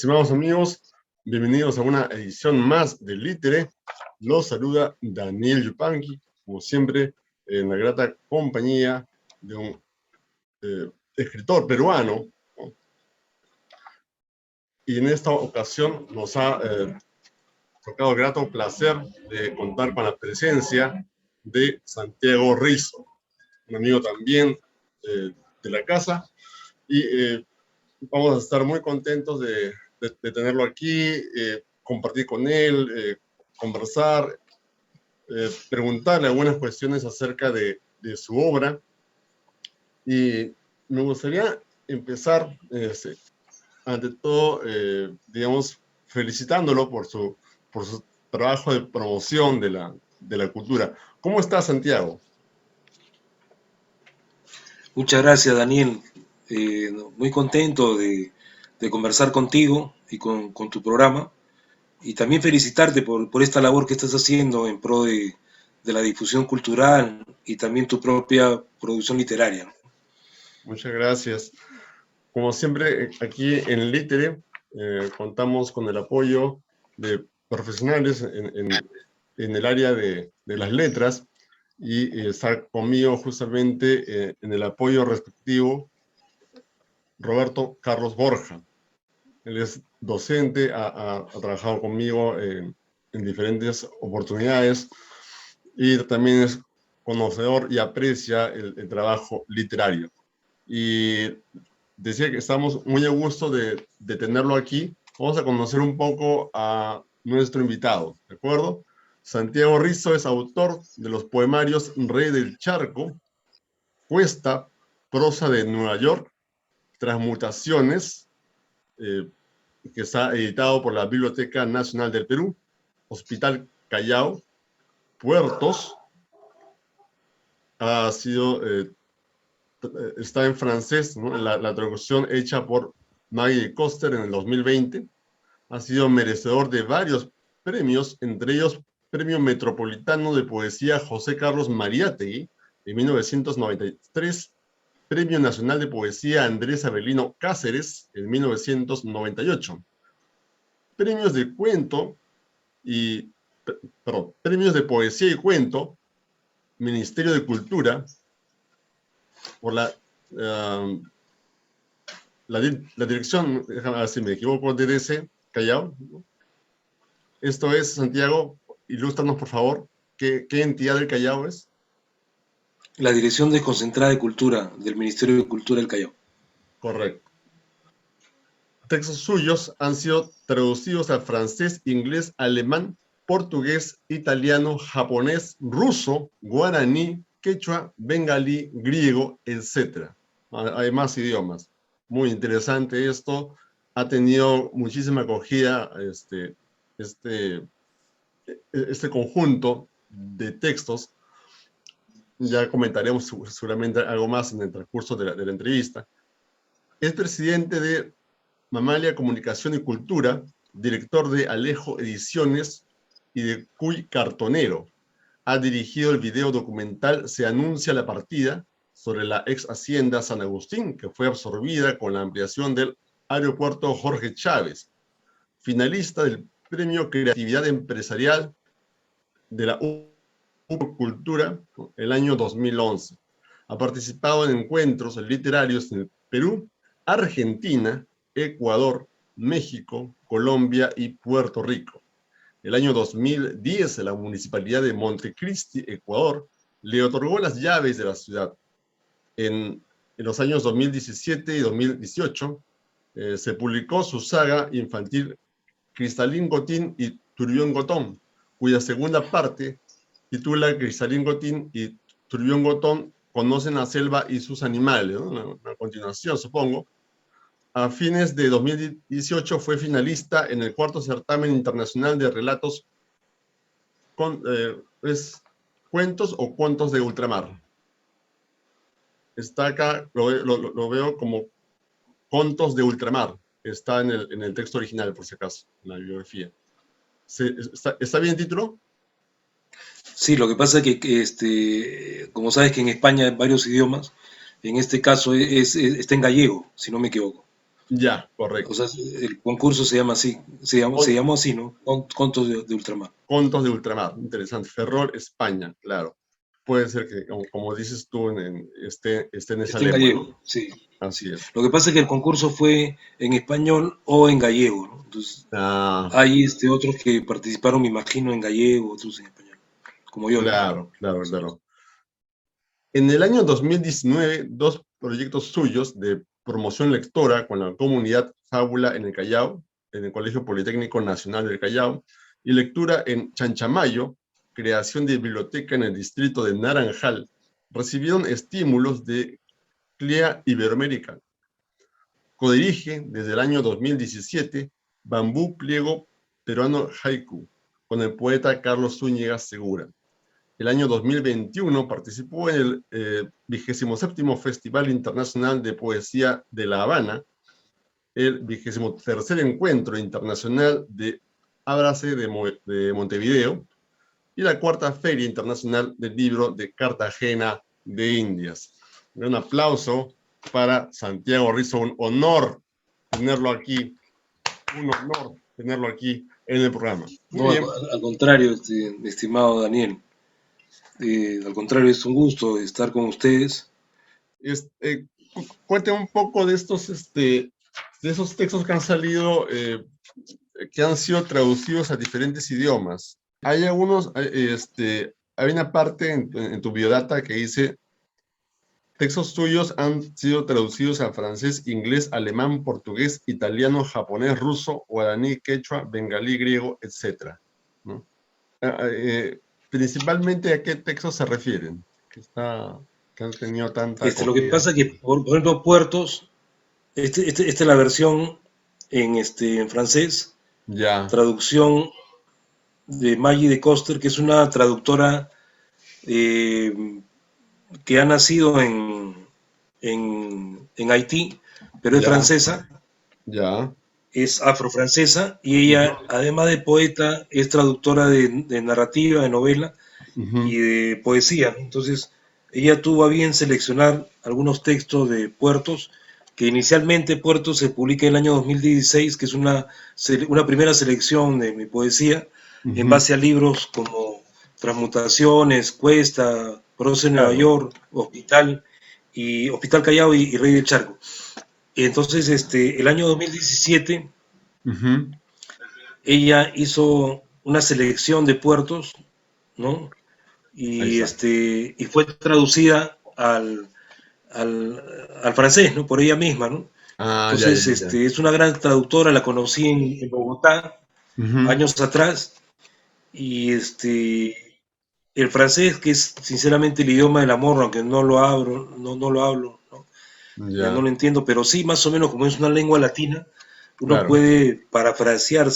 Estimados amigos, bienvenidos a una edición más de Litere. Los saluda Daniel Yupanqui, como siempre, en la grata compañía de un escritor peruano, ¿no? Y en esta ocasión nos ha tocado el grato placer de contar con la presencia de Santiago Rizo, un amigo también de la casa, y vamos a estar muy contentos de tenerlo aquí, compartir con él, conversar, preguntarle algunas cuestiones acerca de su obra. Y me gustaría empezar, ante todo, digamos, felicitándolo por su trabajo de promoción de la cultura. ¿Cómo está, Santiago? Muchas gracias, Daniel. Muy contento de conversar contigo y con tu programa. Y también felicitarte por esta labor que estás haciendo en pro de la difusión cultural y también tu propia producción literaria. Muchas gracias. Como siempre, aquí en Litere contamos con el apoyo de profesionales en el área de las letras, y está conmigo justamente en el apoyo respectivo Roberto Carlos Borja. Él es docente, ha trabajado conmigo en diferentes oportunidades y también es conocedor y aprecia el trabajo literario. Y decía que estamos muy a gusto de tenerlo aquí. Vamos a conocer un poco a nuestro invitado, ¿de acuerdo? Santiago Rizo es autor de los poemarios Rey del Charco, Cuesta, Prosa de Nueva York, Transmutaciones, que está editado por la Biblioteca Nacional del Perú, Hospital Callao, Puertos, ha sido, está en francés, ¿no? La traducción hecha por Maggie Coster en el 2020, ha sido merecedor de varios premios, entre ellos Premio Metropolitano de Poesía José Carlos Mariátegui en 1993, Premio Nacional de Poesía Andrés Avelino Cáceres en 1998, premios de cuento y, perdón, premios de poesía y cuento, Ministerio de Cultura, por la dirección, déjame ver si me equivoco, DDC Callao, ¿no? Esto es, Santiago, ilústranos por favor, ¿qué entidad del Callao es? La Dirección Desconcentrada de Cultura del Ministerio de Cultura del Callao. Correcto. Textos suyos han sido traducidos al francés, inglés, alemán, portugués, italiano, japonés, ruso, guaraní, quechua, bengalí, griego, etc. Hay más idiomas. Muy interesante esto. Ha tenido muchísima acogida este, este conjunto de textos. Ya comentaremos seguramente algo más en el transcurso de la entrevista. Es presidente de Mamalia Comunicación y Cultura, director de Alejo Ediciones y de Cuy Cartonero. Ha dirigido el video documental Se anuncia la partida, sobre la ex hacienda San Agustín, que fue absorbida con la ampliación del aeropuerto Jorge Chávez. Finalista del Premio Creatividad Empresarial de la Cultura el año 2011. Ha participado en encuentros literarios en el Perú, Argentina, Ecuador, México, Colombia y Puerto Rico. El año 2010, la Municipalidad de Montecristi, Ecuador, le otorgó las llaves de la ciudad. En los años 2017 y 2018, se publicó su saga infantil Cristalín Gotín y Turbión Gotón, cuya segunda parte titula Cristalín Gotín y Turbión Gotón conocen la selva y sus animales, ¿no? Una continuación, supongo. A fines de 2018 fue finalista en el cuarto certamen internacional de relatos cuentos o cuentos de ultramar. Está acá, lo veo como contos de ultramar. Está en el texto original, por si acaso, en la bibliografía. ¿Está bien el título? Sí, lo que pasa es que, como sabes que en España hay varios idiomas, en este caso está en gallego, si no me equivoco. Ya, O correcto. sea, el concurso se llama así, se Con- llamó así, ¿no? Contos de Ultramar. Contos de Ultramar, interesante. Ferrol, España, claro. Puede ser que, como dices tú, esté en esa Está en lengua, ¿no? gallego, sí, Así sí. es. Lo que pasa es que el concurso fue en español o en gallego, ¿no? Entonces, Ah, hay otros que participaron, me imagino, en gallego, otros en español, como yo, ¿no? claro, claro, claro. En el año 2019, dos proyectos suyos de promoción lectora con la comunidad Fábula en el Callao, en el Colegio Politécnico Nacional del Callao, y lectura en Chanchamayo, creación de biblioteca en el distrito de Naranjal, recibieron estímulos de CLIA Iberoamérica. Codirige desde el año 2017 Bambú Pliego Peruano Haiku, con el poeta Carlos Zúñiga Segura. El año 2021 participó en el 27º Festival Internacional de Poesía de La Habana, el 23º Encuentro Internacional de Ábrase de Montevideo y la cuarta Feria Internacional del Libro de Cartagena de Indias. Un aplauso para Santiago Rizzo, un honor tenerlo aquí en el programa. Muy No, bien, al contrario, estimado Daniel, al contrario, es un gusto estar con ustedes. este, cuente un poco de de esos textos que han salido, que han sido traducidos a diferentes idiomas. Hay hay una parte en tu biodata que dice, textos tuyos han sido traducidos a francés, inglés, alemán, portugués, italiano, japonés, ruso, guaraní, quechua, bengalí, griego, etc. ¿No? Principalmente, ¿a qué textos se refieren? Que han tenido tanta Lo que acogida. pasa es que, por ejemplo, Puertos, esta es la versión en francés, Ya, traducción de Maggie de Coster, que es una traductora eh, que ha nacido en Haití, pero es ya, francesa, ya. es afrofrancesa, y Ujú, ella, además de poeta, es traductora de narrativa, de novela y ujú. de poesía. Entonces, ella tuvo a bien seleccionar algunos textos de Puertos, que inicialmente Puertos se publica en el año 2016, que es una primera selección de mi poesía, en Ujú, base a libros como Transmutaciones, Cuesta, Proceso en Nueva claro. York, Hospital Callao y Rey del Charco. Entonces, el año 2017, Ujú, ella hizo una selección de puertos, ¿no? ahí y, está. este, y fue traducida al francés, ¿no? Por ella misma, ¿no? Ah, ya, ya, Entonces, ya. es una gran traductora, la conocí en Bogotá Ujú, años atrás, y el francés, que es sinceramente el idioma del amor, aunque no lo hablo, ¿no? No ya, lo entiendo, pero sí, más o menos como es una lengua latina, uno claro. puede parafrasear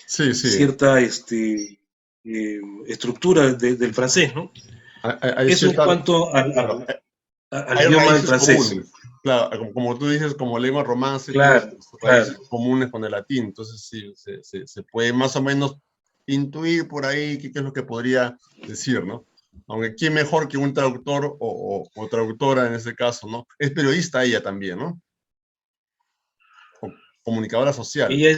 Sí, sí. cierta estructura del francés, ¿no? Hay Eso en cierta, cuanto claro, al hay idioma del raíces francés. comunes. Claro, como tú dices, como lengua romance, tiene Claro, sus claro. raíces comunes con el latín. Entonces, sí, se puede más o menos intuir por ahí qué es lo que podría decir, ¿no? Aunque quién mejor que un traductor o traductora en este caso, ¿no? Es periodista ella también, ¿no? Comunicadora social. Ella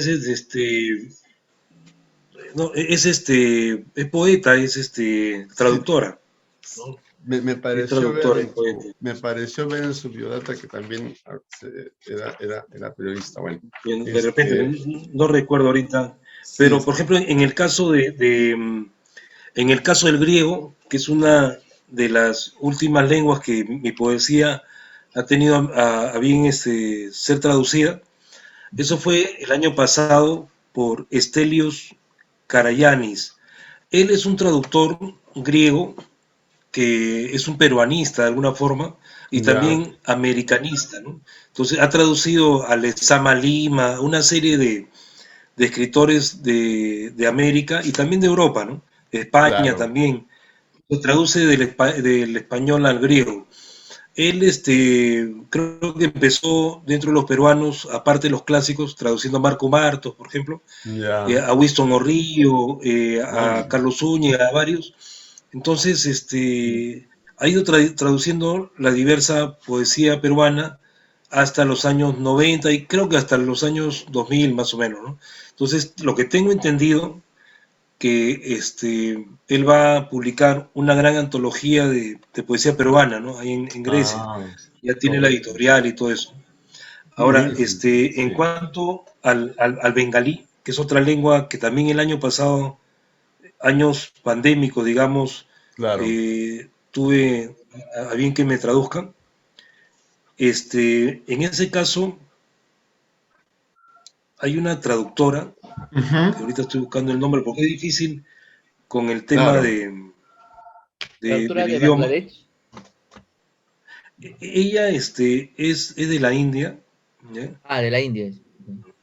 no, es poeta, es Sí, traductora, ¿no? me Es pareció ver traductora y poeta. me pareció ver en su biodata que también era periodista. Bueno, Bien, de repente, este, no recuerdo ahorita, sí, pero por ejemplo, en el caso en el caso del griego, que es una de las últimas lenguas que mi poesía ha tenido a bien ser traducida, eso fue el año pasado por Stelios Karayanis. Él es un traductor griego que es un peruanista de alguna forma y ya, también americanista, ¿no? Entonces ha traducido a Lezama Lima, una serie de escritores de América y también de Europa, ¿no? De España claro. también. Se traduce del español al griego. Él, creo que empezó dentro de los peruanos, aparte de los clásicos, traduciendo a Marco Martos, por ejemplo, Ya, a Winston Orrillo, a órale. Carlos Zúñiga, a varios. Entonces, ha ido traduciendo la diversa poesía peruana hasta los años 90 y creo que hasta los años 2000 más o menos, ¿no? Entonces, lo que tengo entendido que él va a publicar una gran antología de poesía peruana, ¿no? Ahí en Grecia. Ah, Ya tiene la correcto. editorial y todo eso. Qué Ahora, buenísimo. en Sí, cuanto al bengalí, que es otra lengua que también el año pasado, años pandémicos, digamos, claro. tuve a bien que me traduzcan. En ese caso, hay una traductora, que Ujú, ahorita estoy buscando el nombre porque es difícil con el tema claro. Traductora del de idioma. Bangladesh. Ella es de la India, ¿ya? Ah, de la India.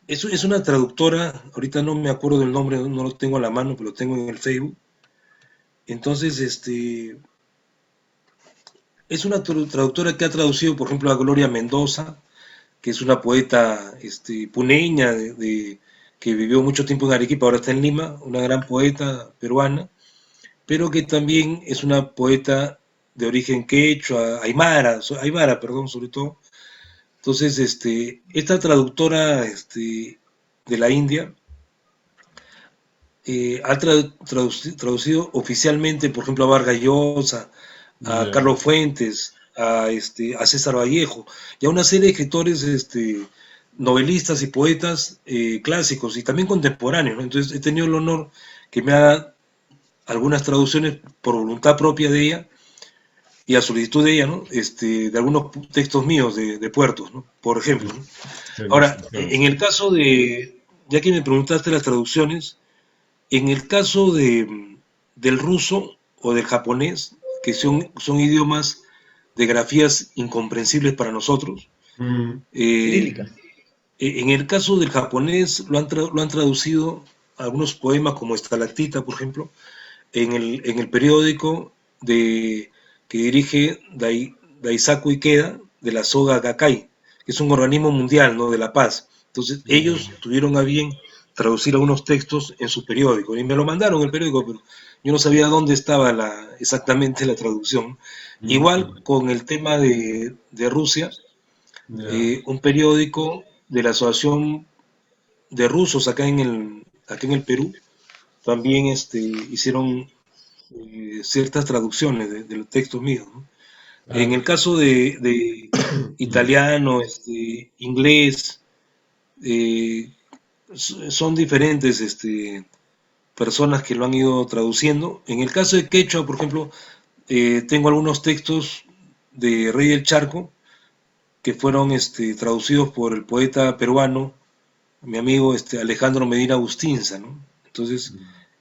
Es una traductora, ahorita no me acuerdo del nombre, no lo tengo a la mano, pero lo tengo en el Facebook. Entonces, es una traductora que ha traducido, por ejemplo, a Gloria Mendoza, que es una poeta puneña que vivió mucho tiempo en Arequipa, ahora está en Lima, una gran poeta peruana, pero que también es una poeta de origen quechua, aymara, aymara, perdón, sobre todo. Entonces, esta traductora de la India ha traducido oficialmente, por ejemplo, a Vargas Llosa, a Ya. Carlos Fuentes, a César Vallejo y a una serie de escritores novelistas y poetas clásicos y también contemporáneos, ¿no? Entonces he tenido el honor que me haga algunas traducciones por voluntad propia de ella y a solicitud de ella, ¿no? De algunos textos míos de puertos, ¿no? Por ejemplo, ¿no? Ahora, en Felicitaciones. el caso ya que me preguntaste las traducciones, en el caso del ruso o del japonés, que son idiomas de grafías incomprensibles para nosotros, Mm, eh, Cirílica. en el caso del japonés lo han traducido algunos poemas como Estalactita, por ejemplo, en el periódico que dirige Daisaku Ikeda de la Soga Gakkai, que es un organismo mundial, ¿no?, de la paz. Entonces, ellos ya. tuvieron a bien traducir algunos textos en su periódico, y me lo mandaron el periódico, pero yo no sabía dónde estaba exactamente la traducción. Igual Mm, con el tema de Rusia, ya. un periódico de la Asociación de Rusos acá en el Perú, también hicieron ciertas traducciones de los textos míos, ¿no? En Ah, el caso de italiano, inglés, eh, son diferentes personas que lo han ido traduciendo. En el caso de quechua, por ejemplo, tengo algunos textos de Rey del Charco que fueron traducidos por el poeta peruano, mi amigo Alejandro Medina Bustinza, ¿no? Entonces,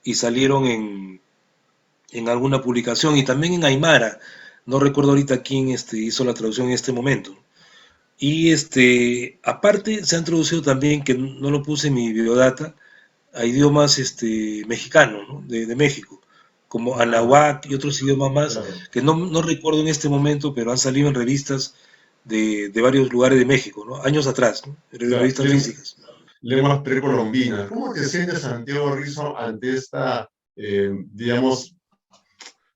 y salieron en alguna publicación y también en Aymara. No recuerdo ahorita quién hizo la traducción en este momento. Y aparte se han traducido también, que no lo puse en mi biodata, a idiomas mexicanos, ¿no? De México, como ah, Anahuac y otros idiomas más, claro. que no recuerdo en este momento, pero han salido en revistas de varios lugares de México, ¿no? Años atrás, ¿no? Claro. Revistas físicas. Lenguas precolombinas. ¿Cómo te sientes, Santiago Rizzo, ante esta, digamos,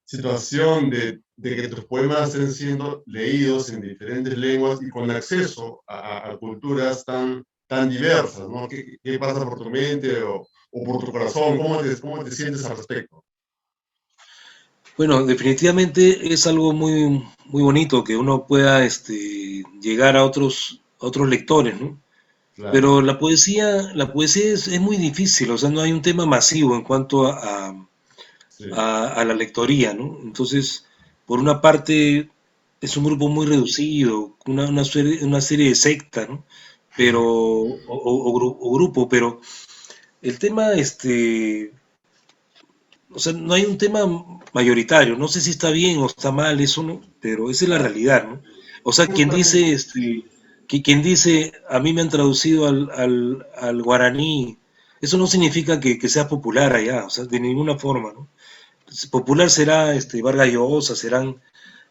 situación de que tus poemas estén siendo leídos en diferentes lenguas y con acceso a culturas tan diversas, ¿no? ¿Qué pasa por tu mente o por tu corazón? ¿Cómo te sientes al respecto? Bueno, definitivamente es algo muy, muy bonito que uno pueda llegar a otros lectores, ¿no? Claro, Pero la poesía es muy difícil, o sea, no hay un tema masivo en cuanto sí. a la lectoría, ¿no? Entonces, por una parte, es un grupo muy reducido, una serie de sectas, ¿no? Pero, o grupo, pero el tema, o sea, no hay un tema mayoritario, no sé si está bien o está mal eso, ¿no? Pero esa es la Claro. realidad, ¿no? O sea, quien Justamente, dice, quien dice, a mí me han traducido al guaraní, eso no significa que sea popular allá, o sea, de ninguna forma, ¿no? Popular será Vargas Llosa, serán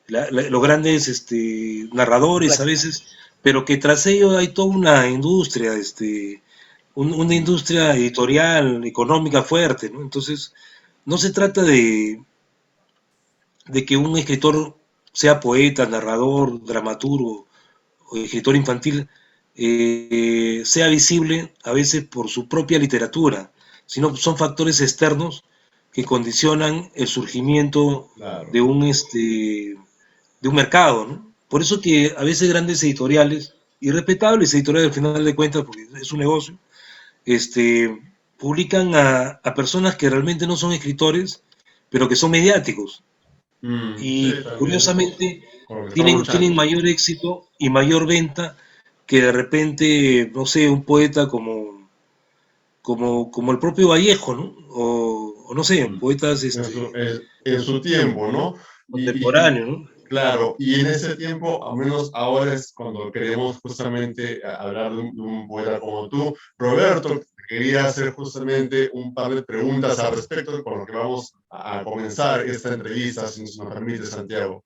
los grandes Los narradores a clásicos. veces, pero que tras ello hay toda una industria, una industria editorial, económica fuerte, ¿no? Entonces, no se trata de que un escritor sea poeta, narrador, dramaturgo o escritor infantil sea visible a veces por su propia literatura, sino son factores externos que condicionan el surgimiento Claro. de un mercado, ¿no? Por eso que a veces grandes editoriales, y respetables editoriales al final de cuentas, porque es un negocio, publican a personas que realmente no son escritores, pero que son mediáticos. Sí, Y también curiosamente con lo que estamos tienen luchando. mayor éxito y mayor venta que de repente, no sé, un poeta como el propio Vallejo, ¿no? O no sé, Mm. poetas En su tiempo, ¿no? contemporáneos, ¿no? Claro, y en ese tiempo, al menos ahora es cuando queremos justamente hablar de un poeta como tú. Roberto, quería hacer justamente un par de preguntas al respecto con lo que vamos a comenzar esta entrevista, si nos permite, Santiago.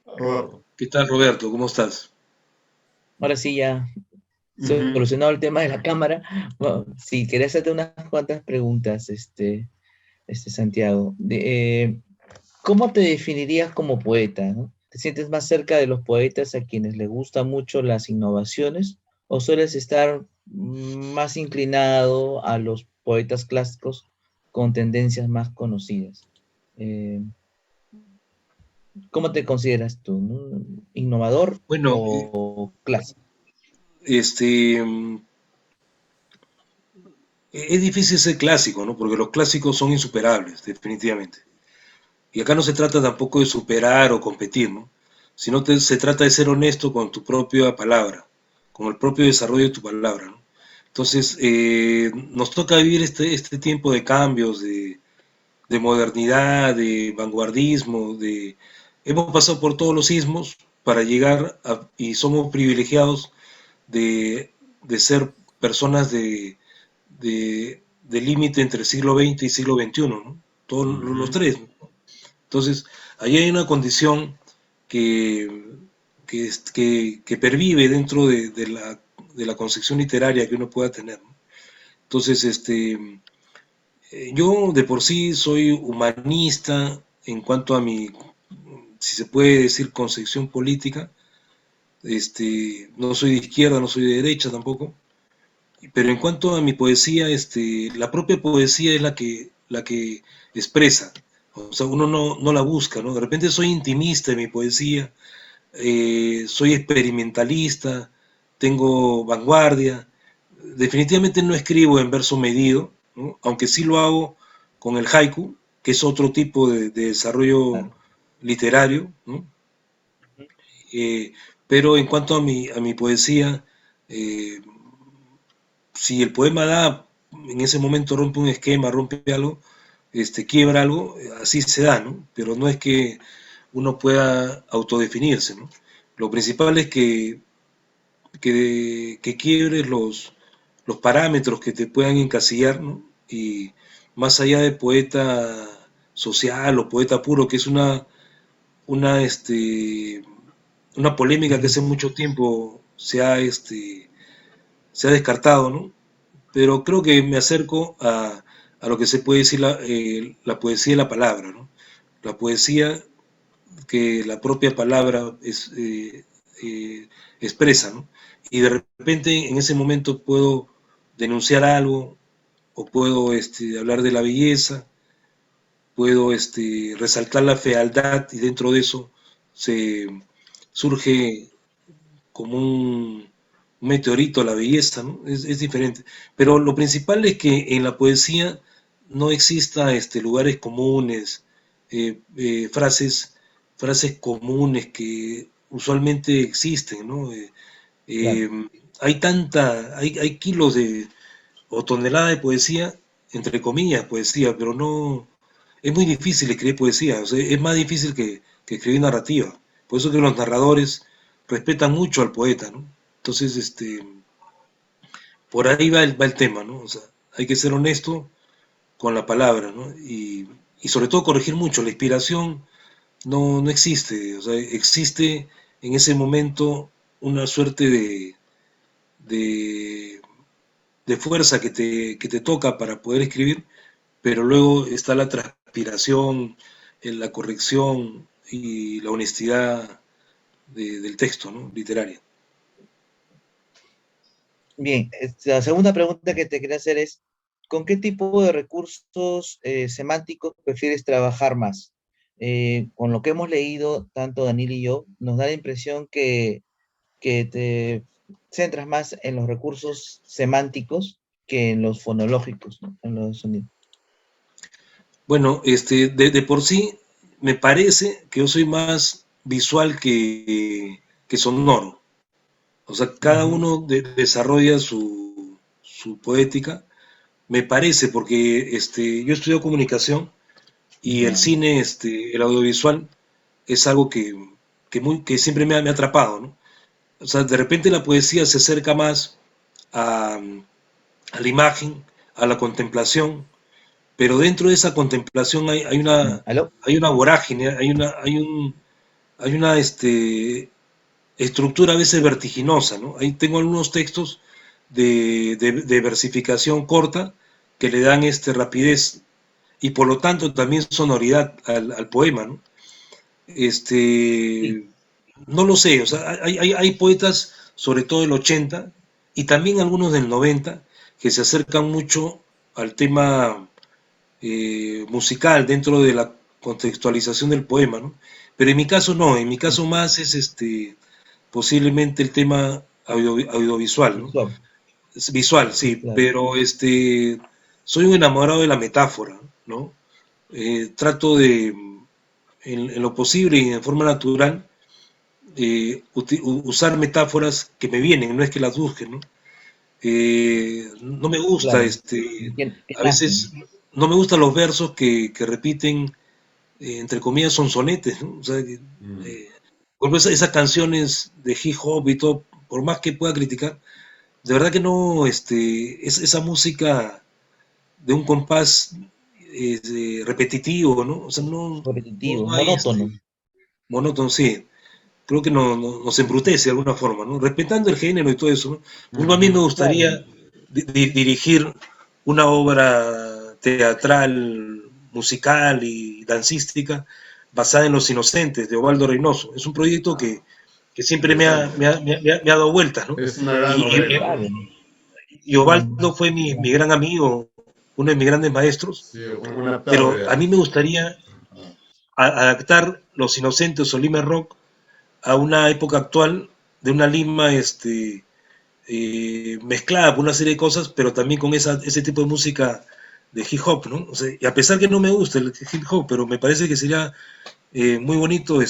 Roberto. ¿Qué tal, Roberto? ¿Cómo estás? Ahora sí, ya Ujú. solucionado el tema de la cámara. Bueno, sí, quería hacerte unas cuantas preguntas, Santiago. ¿Cómo te definirías como poeta, no? ¿Te sientes más cerca de los poetas a quienes les gustan mucho las innovaciones o sueles estar más inclinado a los poetas clásicos con tendencias más conocidas? Eh, ¿Cómo te consideras tú, no? ¿Innovador Bueno, o clásico? este, es difícil ser clásico, ¿no? Porque los clásicos son insuperables, definitivamente. Y acá no se trata tampoco de superar o competir, ¿no? Sino se trata de ser honesto con tu propia palabra, con el propio desarrollo de tu palabra, ¿no? Entonces, nos toca vivir este tiempo de cambios, de modernidad, de vanguardismo, hemos pasado por todos los sismos para llegar y somos privilegiados de ser personas de límite entre siglo XX y siglo XXI, ¿no? Todos los Ujú. tres, ¿no? Entonces, ahí hay una condición que, que pervive dentro de la concepción literaria que uno pueda tener, ¿no? Entonces, yo de por sí soy humanista en cuanto a mi, si se puede decir, concepción política. No soy de izquierda, no soy de derecha tampoco. Pero en cuanto a mi poesía, la propia poesía es la que expresa. O sea, uno no la busca, ¿no? De repente soy intimista en mi poesía, soy experimentalista, tengo vanguardia. Definitivamente no escribo en verso medido, ¿no? Aunque sí lo hago con el haiku, que es otro tipo de desarrollo Claro. literario, ¿no? Eh, pero en cuanto a mi poesía, eh, si el poema da, en ese momento rompe un esquema, rompe algo, quiebra algo, así se da, ¿no? Pero no es que uno pueda autodefinirse, ¿no? Lo principal es que quiebres los parámetros que te puedan encasillar, ¿no? Y más allá de poeta social o poeta puro, que es una, este, una polémica que hace mucho tiempo se ha descartado, ¿no? Pero creo que me acerco a lo que se puede decir la poesía de la palabra, ¿no? La poesía que la propia palabra expresa, ¿no? Y de repente en ese momento puedo denunciar algo o puedo hablar de la belleza, puedo resaltar la fealdad y dentro de eso se surge como un meteorito la belleza, ¿no? Es diferente. Pero lo principal es que en la poesía no exista lugares comunes, frases comunes que usualmente existen, ¿no? Claro. Eh, hay kilos o toneladas de poesía, entre comillas, poesía, pero no, es muy difícil escribir poesía, o sea, es más difícil que escribir narrativa. Por eso que los narradores respetan mucho al poeta, ¿no? Entonces, por ahí va el tema, ¿no? O sea, hay que ser honesto con la palabra, ¿no? Y sobre todo corregir mucho. La inspiración no existe, o sea, existe en ese momento una suerte de, de fuerza que te toca para poder escribir, pero luego está la transpiración, la corrección y la honestidad del texto, ¿no? Literaria. Bien, la segunda pregunta que te quería hacer es, ¿con qué tipo de recursos semánticos prefieres trabajar más? Con lo que hemos leído, tanto Daniel y yo, nos da la impresión que te centras más en los recursos semánticos que en los fonológicos, ¿no? En los sonidos. Bueno, de por sí me parece que yo soy más visual que sonoro. O sea, cada Ujú. uno desarrolla su poética, me parece, porque yo estudio comunicación y el Ya. cine, el audiovisual, es algo que siempre me ha atrapado, ¿no? O sea, de repente la poesía se acerca más a, a la imagen, a la contemplación, pero dentro de esa contemplación ¿Aló? hay una vorágine, hay una estructura a veces vertiginosa, ¿no? Ahí tengo algunos textos de versificación corta que le dan rapidez y por lo tanto también sonoridad al poema, ¿no? Sí. No lo sé, o sea, hay poetas, sobre todo del 80 y también algunos del 90 que se acercan mucho al tema musical dentro de la contextualización del poema, ¿no? Pero en mi caso no, en mi caso más es posiblemente el tema audiovisual, ¿no? Visual, Es visual, sí, claro. pero soy un enamorado de la metáfora, ¿no? Trato de, en lo posible y en forma natural, usar metáforas que me vienen, no es que las busque, ¿no? No me gusta, Claro. Que a nacen. veces no me gustan los versos que repiten, entre comillas, son sonetes, ¿no? O sea, Mm. por ejemplo, esas canciones de hip hop y todo, por más que pueda criticar, de verdad que no, esa música de un compás repetitivo, ¿no? O sea, Repetitivo, no hay monótono. monótono, sí. Creo que nos embrutece de alguna forma, ¿no? Respetando el género y todo eso, ¿no? Por ejemplo, a mí me Ujú. Claro. gustaría dirigir una obra teatral, musical y dancística basada en Los Inocentes de Osvaldo Reynoso. Es un proyecto Ah, que siempre interesante. me ha dado vueltas, ¿no? Es una gran Y, y, novela, ¿no? Claro. y Osvaldo fue mi gran amigo, uno de mis grandes maestros, Sí, una pero a pérdida. mí me gustaría adaptar Los Inocentes o Lima Rock a una época actual de una Lima mezclada con una serie de cosas, pero también con ese tipo de música de hip hop, ¿no? O sea, y a pesar que no me gusta el hip hop, pero me parece que sería muy bonito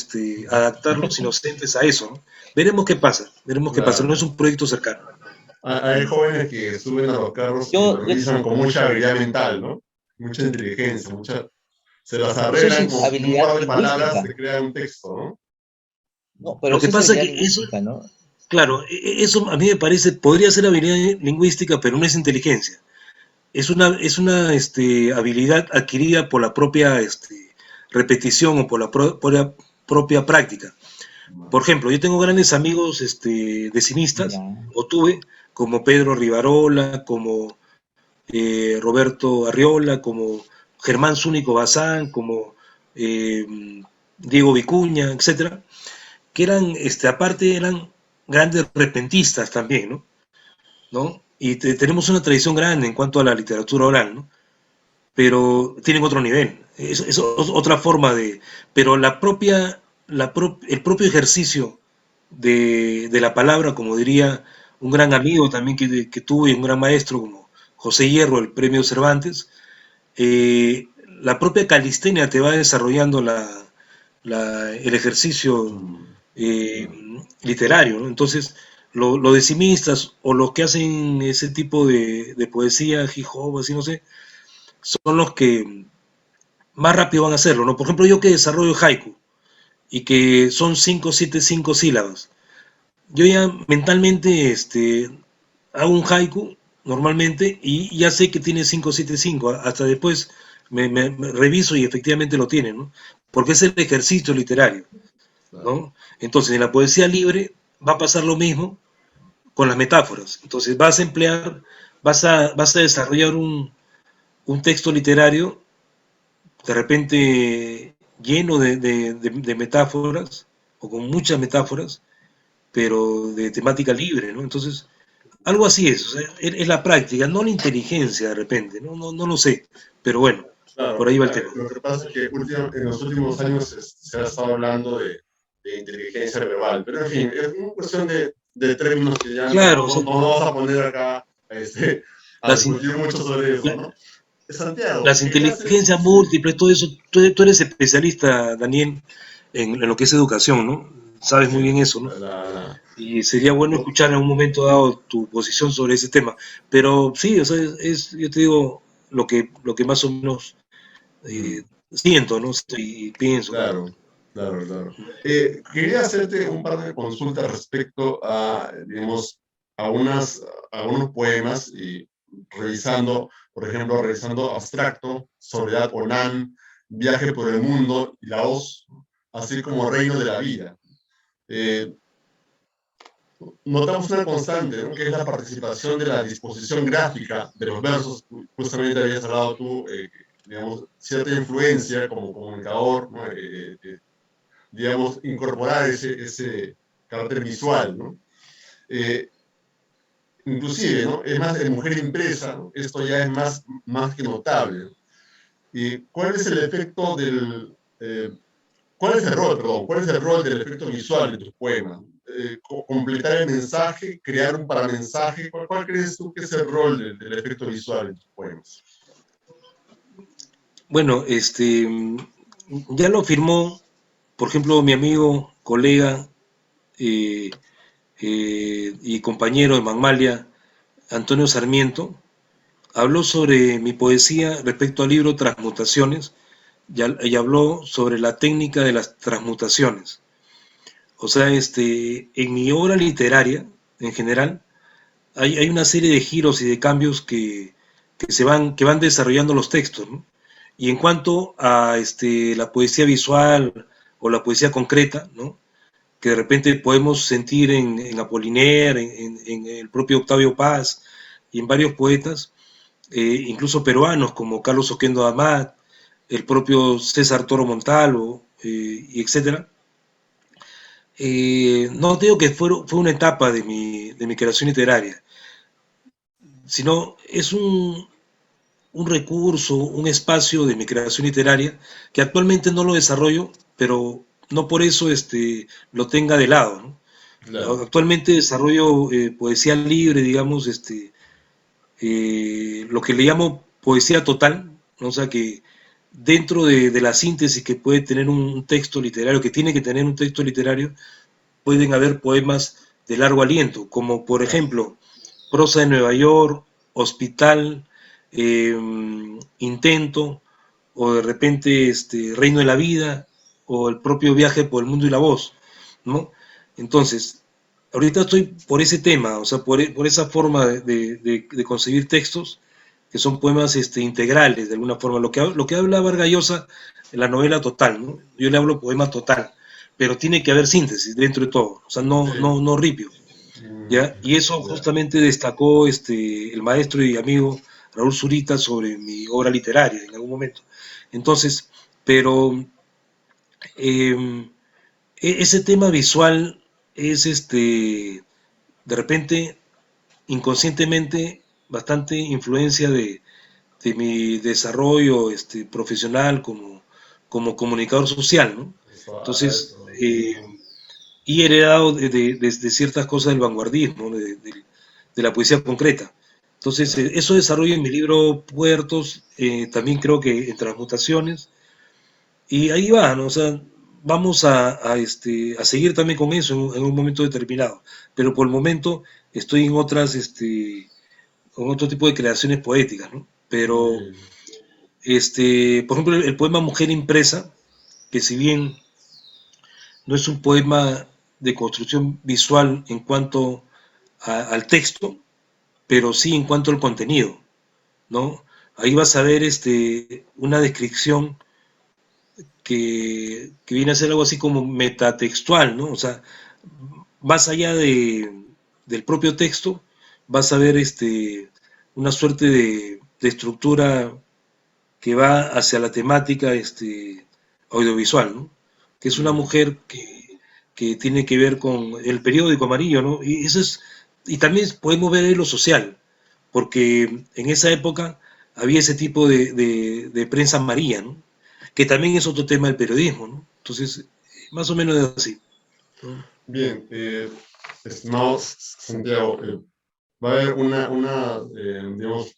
adaptar Los Inocentes a eso, ¿no? Veremos qué pasa, no Claro. es un proyecto cercano. Hay jóvenes que suben a los carros e Yo, improvisan con mucha habilidad mental, ¿no? Mucha inteligencia, se las eso es arreglan con un habilidad par de palabras, lingüística. se crean un texto, ¿no? No, pero Lo eso que es pasa es habilidad que eso, lingüística, ¿no? claro, eso a mí me parece, podría ser habilidad lingüística, pero no es inteligencia. Es una habilidad adquirida por la propia repetición o por la propia práctica. Por ejemplo, yo tengo grandes amigos decimistas, Ya. o tuve, como Pedro Rivarola, como Roberto Arriola, como Germán Zúñigo Bazán, como eh, Diego Vicuña, etcétera, que eran, aparte, eran grandes repentistas también, ¿no? ¿No? Y tenemos una tradición grande en cuanto a la literatura oral, ¿no? Pero tienen otro nivel, es otra forma de, pero el propio ejercicio de la palabra, como diría un gran amigo también que tuve, un gran maestro como José Hierro, el premio Cervantes, la propia calistenia te va desarrollando el ejercicio Mm. eh, literario, ¿no? Entonces, los decimistas o los que hacen ese tipo de poesía, hip hop, así no sé, son los que más rápido van a hacerlo, ¿no? Por ejemplo, yo que desarrollo haiku y que son 5 7 5 sílabas, yo ya mentalmente hago un haiku normalmente y ya sé que tiene 5 7 5 hasta después me reviso y efectivamente lo tiene, ¿no? Porque es el ejercicio literario, Claro. ¿no? Entonces, en la poesía libre va a pasar lo mismo con las metáforas. Entonces, vas a desarrollar un texto literario de repente lleno de metáforas o con muchas metáforas, pero de temática libre, ¿no? Entonces, algo así es, o sea, es la práctica, no la inteligencia de repente, no lo sé, pero bueno, por Claro, ahí va el tema. lo que pasa es que en los últimos años se ha estado hablando de inteligencia verbal, pero en fin, es una cuestión de términos que ya Claro, o sea, no vamos a poner acá a las, in- discutir mucho sobre eso, la- ¿no? Santiago, las quería hacer, inteligencias sí, múltiples, todo eso, tú eres especialista, Daniel, en lo que es educación, ¿no? Sabes muy sí, bien eso, ¿no? la, Y sería bueno lo- escuchar en un momento dado tu posición sobre ese tema. Pero sí, o sea, yo te digo lo que más o menos mm, eh, siento, ¿no? Y pienso, ¿no? claro, claro, claro. Quería hacerte un par de consultas respecto a, digamos, a, unas, a unos poemas y revisando, por ejemplo, revisando Abstracto, Soledad Onan, Viaje por el Mundo y La Hoz, así como Reino de la Vida. Eh, Notamos una constante, ¿no? Que es la participación de la disposición gráfica de los versos. Justamente habías hablado tú, digamos, cierta influencia como comunicador, ¿no? Digamos, incorporar ese carácter visual, ¿no? Eh, Inclusive, ¿no? Es más, en Mujer Impresa, ¿no? Esto ya es más que notable, ¿no? ¿Y cuál es el efecto cuál es el rol, perdón, cuál es el rol del efecto visual en tus poemas? Completar el mensaje, crear un paramensaje, ¿cuál crees tú que es el rol del efecto visual en tus poemas? Bueno, ya lo afirmó, por ejemplo, mi amigo, colega eh, y compañero de Magmalia, Antonio Sarmiento, habló sobre mi poesía respecto al libro Transmutaciones y habló sobre la técnica de las transmutaciones. O sea, en mi obra literaria, en general, hay una serie de giros y de cambios que van desarrollando los textos, ¿no? Y en cuanto a la poesía visual o la poesía concreta, ¿no? Que de repente podemos sentir en Apollinaire, en el propio Octavio Paz y en varios poetas, incluso peruanos como Carlos Oquendo Amat, el propio César Toro Montalvo, y etcétera. No digo que fue una etapa de mi creación literaria, sino es un recurso, un espacio de mi creación literaria que actualmente no lo desarrollo, pero no por eso lo tenga de lado, ¿no? Claro. Actualmente desarrollo poesía libre, digamos, lo que le llamo poesía total, ¿no? O sea que dentro de la síntesis que puede tener un texto literario, que tiene que tener un texto literario, pueden haber poemas de largo aliento, como por Claro. ejemplo Prosa de Nueva York, Hospital, eh, Intento, o de repente Reino de la Vida, o el propio Viaje por el Mundo y la Voz, ¿no? Entonces, ahorita estoy por ese tema, o sea, por esa forma de concebir textos, que son poemas integrales, de alguna forma. Lo que habla Vargas Llosa en la novela total, ¿no? Yo le hablo poema total, pero tiene que haber síntesis dentro de todo, o sea, Sí. no ripio, ¿ya? Y eso Ya. justamente destacó el maestro y amigo Raúl Zurita sobre mi obra literaria en algún momento. Entonces, pero eh, ese tema visual es de repente, inconscientemente, bastante influencia de mi desarrollo profesional como comunicador social, ¿no? Entonces, Eso. y heredado de ciertas cosas del vanguardismo, ¿no? De la poesía concreta. Entonces, Claro. eso desarrollo en mi libro Puertos, también creo que en Transmutaciones, y ahí va, ¿no? O sea, vamos a seguir también con eso en un momento determinado, pero por el momento estoy en con otro tipo de creaciones poéticas, ¿no? Muy Pero, bien. por ejemplo, el poema Mujer Impresa, que si bien no es un poema de construcción visual en cuanto al texto, pero sí en cuanto al contenido, ¿no? Ahí vas a ver una descripción que viene a ser algo así como metatextual, ¿no? O sea, más allá del propio texto, vas a ver una suerte de estructura que va hacia la temática audiovisual, ¿no? Que es una Mm, mujer que tiene que ver con el periódico amarillo, ¿no? Y eso es y también podemos ver ahí lo social, porque en esa época había ese tipo de prensa amarilla, ¿no? Que también es otro tema del periodismo, ¿no? Entonces, más o menos es así. Bien, estimado Santiago, va a haber digamos,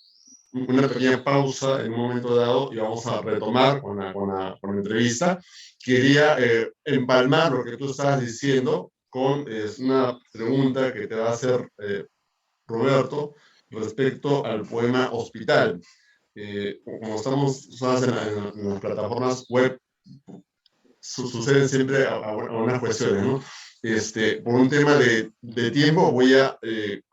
una pequeña pausa en un momento dado y vamos a retomar con la entrevista. Quería empalmar lo que tú estabas diciendo con una pregunta que te va a hacer Roberto respecto al poema Hospital. Como estamos usadas en las plataformas web, suceden siempre algunas cuestiones, ¿no? Por un tema de tiempo voy a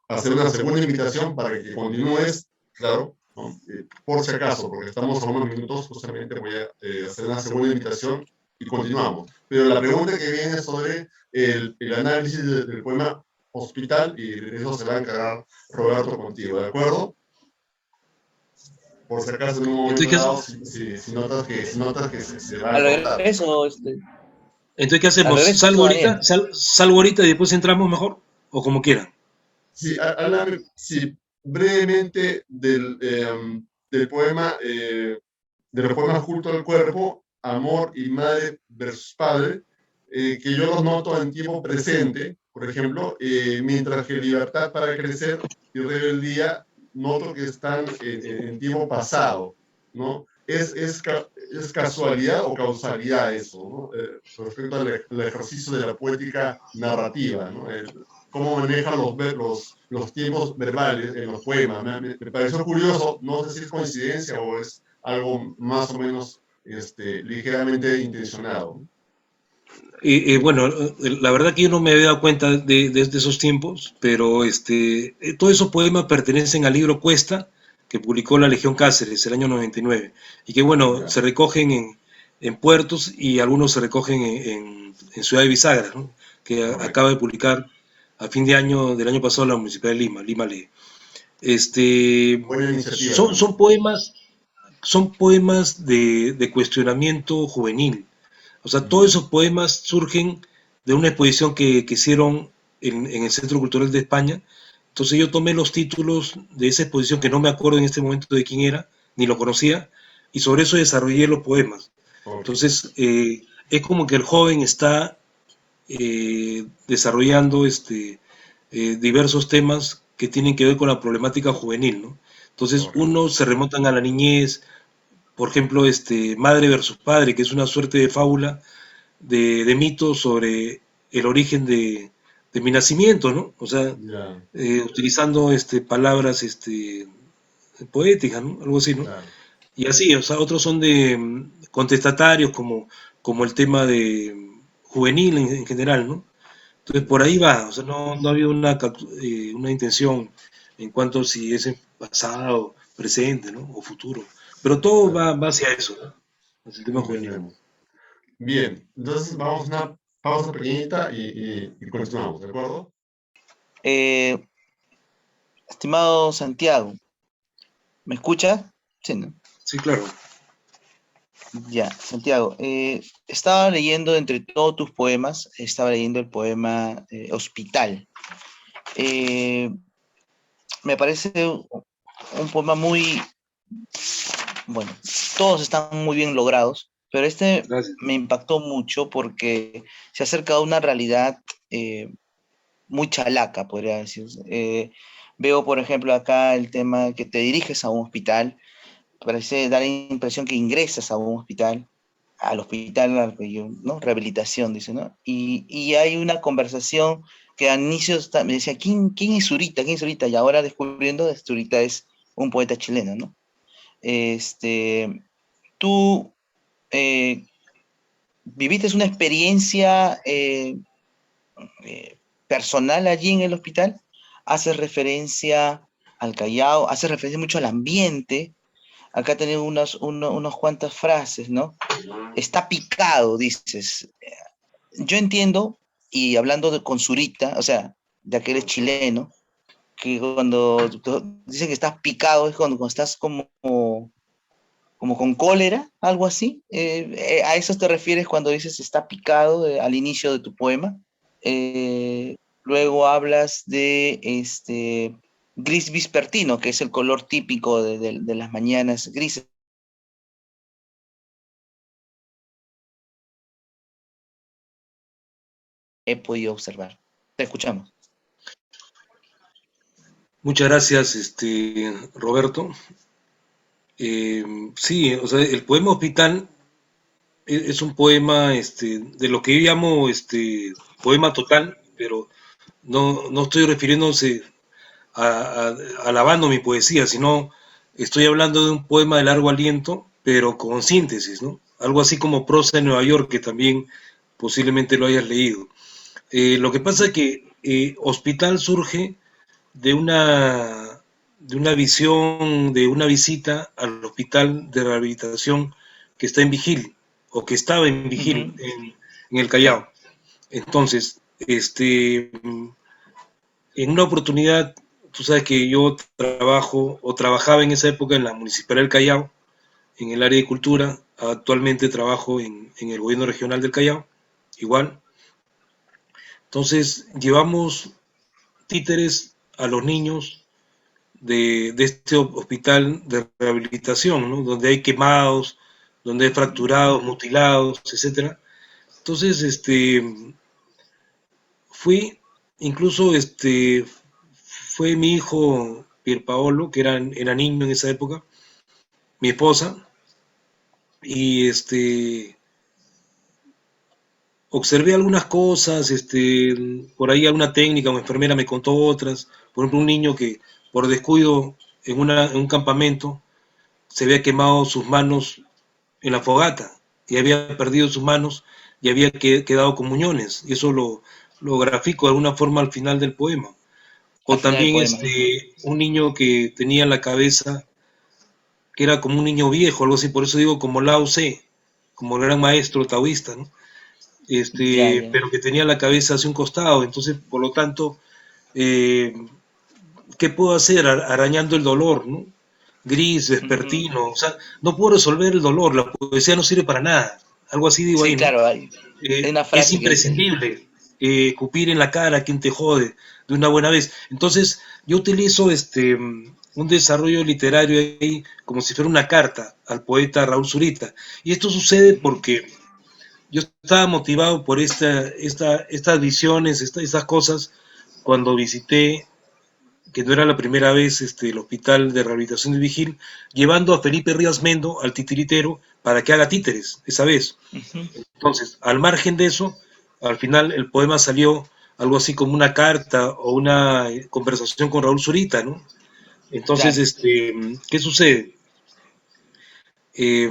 hacer una segunda invitación para que continúes, claro, ¿no? Por si acaso, porque estamos a unos minutos, justamente voy a hacer una segunda invitación y continuamos. Pero la pregunta que viene es sobre el análisis del poema Hospital y de eso se va a encargar Roberto contigo, ¿de acuerdo? Por si acaso en un momento Entonces, dado, si notas que se va a Al cortar. regreso, entonces ¿qué al hacemos? regreso, Daniel. ¿Salgo ahorita y después entramos mejor? ¿O como quieran? Sí, háblame, sí, brevemente del poema, de los poemas Culto al Cuerpo, Amor y Madre versus Padre, que yo los noto en tiempo presente, por ejemplo, mientras que Libertad para Crecer y Rebeldía noto que están en tiempo pasado, ¿no? ¿Es casualidad o causalidad eso, ¿no? Respecto al ejercicio de la poética narrativa, ¿no? Cómo manejan los tiempos verbales en los poemas. Me pareció curioso, no sé si es coincidencia o es algo más o menos ligeramente intencionado. Bueno, la verdad que yo no me había dado cuenta de esos tiempos, pero todos esos poemas pertenecen al libro Cuesta, que publicó la Legión Cáceres el año 99, y que bueno, Ya, se recogen en puertos y algunos se recogen en Ciudad de Bisagra, ¿no? Que acaba correcto. de publicar a fin de año del año pasado la Municipalidad de Lima, Lima Lee. Buena iniciativa Son, también. son poemas, son poemas de cuestionamiento juvenil. O sea, todos Ujú. esos poemas surgen de una exposición que hicieron en el Centro Cultural de España. Entonces yo tomé los títulos de esa exposición, que no me acuerdo en este momento de quién era, ni lo conocía, y sobre eso desarrollé los poemas. Ok, Entonces, es como que el joven está desarrollando diversos temas que tienen que ver con la problemática juvenil, ¿no? Entonces, correcto. unos se remontan a la niñez, por ejemplo, Madre versus Padre, que es una suerte de fábula de mitos sobre el origen de mi nacimiento, ¿no? O sea, Ya, utilizando palabras poéticas, ¿no? Algo así, ¿no? claro. Y así, o sea, otros son de contestatarios, como el tema de juvenil en general, ¿no? Entonces por ahí va, o sea, no había una intención en cuanto a si es en pasado, presente, ¿no? O futuro. Pero todo Claro, va hacia eso, ¿no? Hacia el tema juvenil. entendemos. Bien, entonces vamos a una pausa pequeñita y continuamos, ¿de acuerdo? Eh, Estimado Santiago, ¿me escucha? Sí, ¿no? Sí, claro. Ya, Santiago, estaba leyendo entre todos tus poemas, estaba leyendo el poema Hospital. Eh, Me parece un poema muy, bueno, todos están muy bien logrados, pero este Gracias. me impactó mucho porque se acerca a una realidad muy chalaca, podría decir. Veo, por ejemplo, acá el tema que te diriges a un hospital, parece dar la impresión que ingresas a un hospital, al hospital, ¿no? Rehabilitación, dice, ¿no? Y hay una conversación que al inicio me decía, ¿quién es Zurita? ¿Quién es Zurita? Y ahora descubriendo que Zurita es un poeta chileno, ¿no? Tú eh, viviste una experiencia personal allí en el hospital, haces referencia al Callao, haces referencia mucho al ambiente. Acá tenemos unas cuantas frases, ¿no? Está picado, dices. Yo entiendo, y hablando con Zurita, o sea, ya que eres chileno, que cuando dicen que estás picado es cuando estás como con cólera, algo así. ¿A eso te refieres cuando dices está picado al inicio de tu poema? Luego hablas de gris vespertino, que es el color típico de las mañanas grises. He podido observar. Te escuchamos. Muchas gracias, Roberto. Sí, o sea, el poema Hospital es un poema de lo que yo llamo poema total, pero no estoy refiriéndose alabando mi poesía, sino estoy hablando de un poema de largo aliento, pero con síntesis, ¿no? Algo así como Prosa en Nueva York, que también posiblemente lo hayas leído. Lo que pasa es que Hospital surge de una visión, de una visita al hospital de rehabilitación que está en Vigil, o que estaba en Vigil, en el Callao. Entonces, en una oportunidad, tú sabes que yo trabajo, o trabajaba en esa época en la Municipalidad del Callao, en el área de cultura. Actualmente trabajo en el gobierno regional del Callao, igual. Entonces, llevamos títeres a los niños de este hospital de rehabilitación, ¿no? Donde hay quemados, donde hay fracturados, mutilados, etcétera. Entonces, fui, incluso fue mi hijo Pierpaolo, que era niño en esa época, mi esposa, y observé algunas cosas, por ahí alguna técnica o enfermera me contó otras. Por ejemplo, un niño que por descuido en un campamento se había quemado sus manos en la fogata y había perdido sus manos y había quedado con muñones. Y eso lo grafico de alguna forma al final del poema. Al O final del también poema. un niño que tenía en la cabeza, que era como un niño viejo, algo así, por eso digo como Lao Tse, como el gran maestro taoísta, ¿no? Ya, ya. Pero que tenía la cabeza hacia un costado. Entonces, por lo tanto, eh, ¿qué puedo hacer? Arañando el dolor, ¿no? Gris, vespertino, o sea, no puedo resolver el dolor, la poesía no sirve para nada, algo así digo Sí, ahí, ¿no? claro, hay una Es frase que dice, imprescindible cupir en la cara a quien te jode de una buena vez. Entonces, yo utilizo un desarrollo literario ahí como si fuera una carta al poeta Raúl Zurita. Y esto sucede porque yo estaba motivado por estas visiones, estas cosas, cuando visité, que no era la primera vez, el Hospital de Rehabilitación de Vigil, llevando a Felipe Ríos Mendo, al titiritero, para que haga títeres, esa vez. Entonces, al margen de eso, al final el poema salió algo así como una carta o una conversación con Raúl Zurita, ¿no? Entonces, claro, ¿qué sucede? Eh,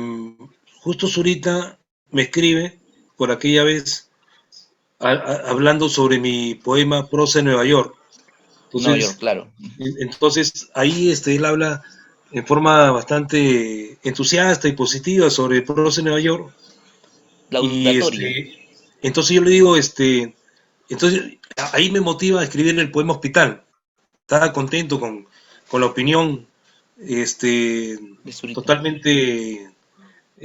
Justo Zurita me escribe por aquella vez hablando sobre mi poema Prosa en Nueva York. Nueva York, Entonces, claro. ahí él habla en forma bastante entusiasta y positiva sobre Prosa en Nueva York. Y Laudatorio. entonces yo le digo, entonces ahí me motiva a escribir el poema Hospital. Estaba contento con la opinión De Zurita. totalmente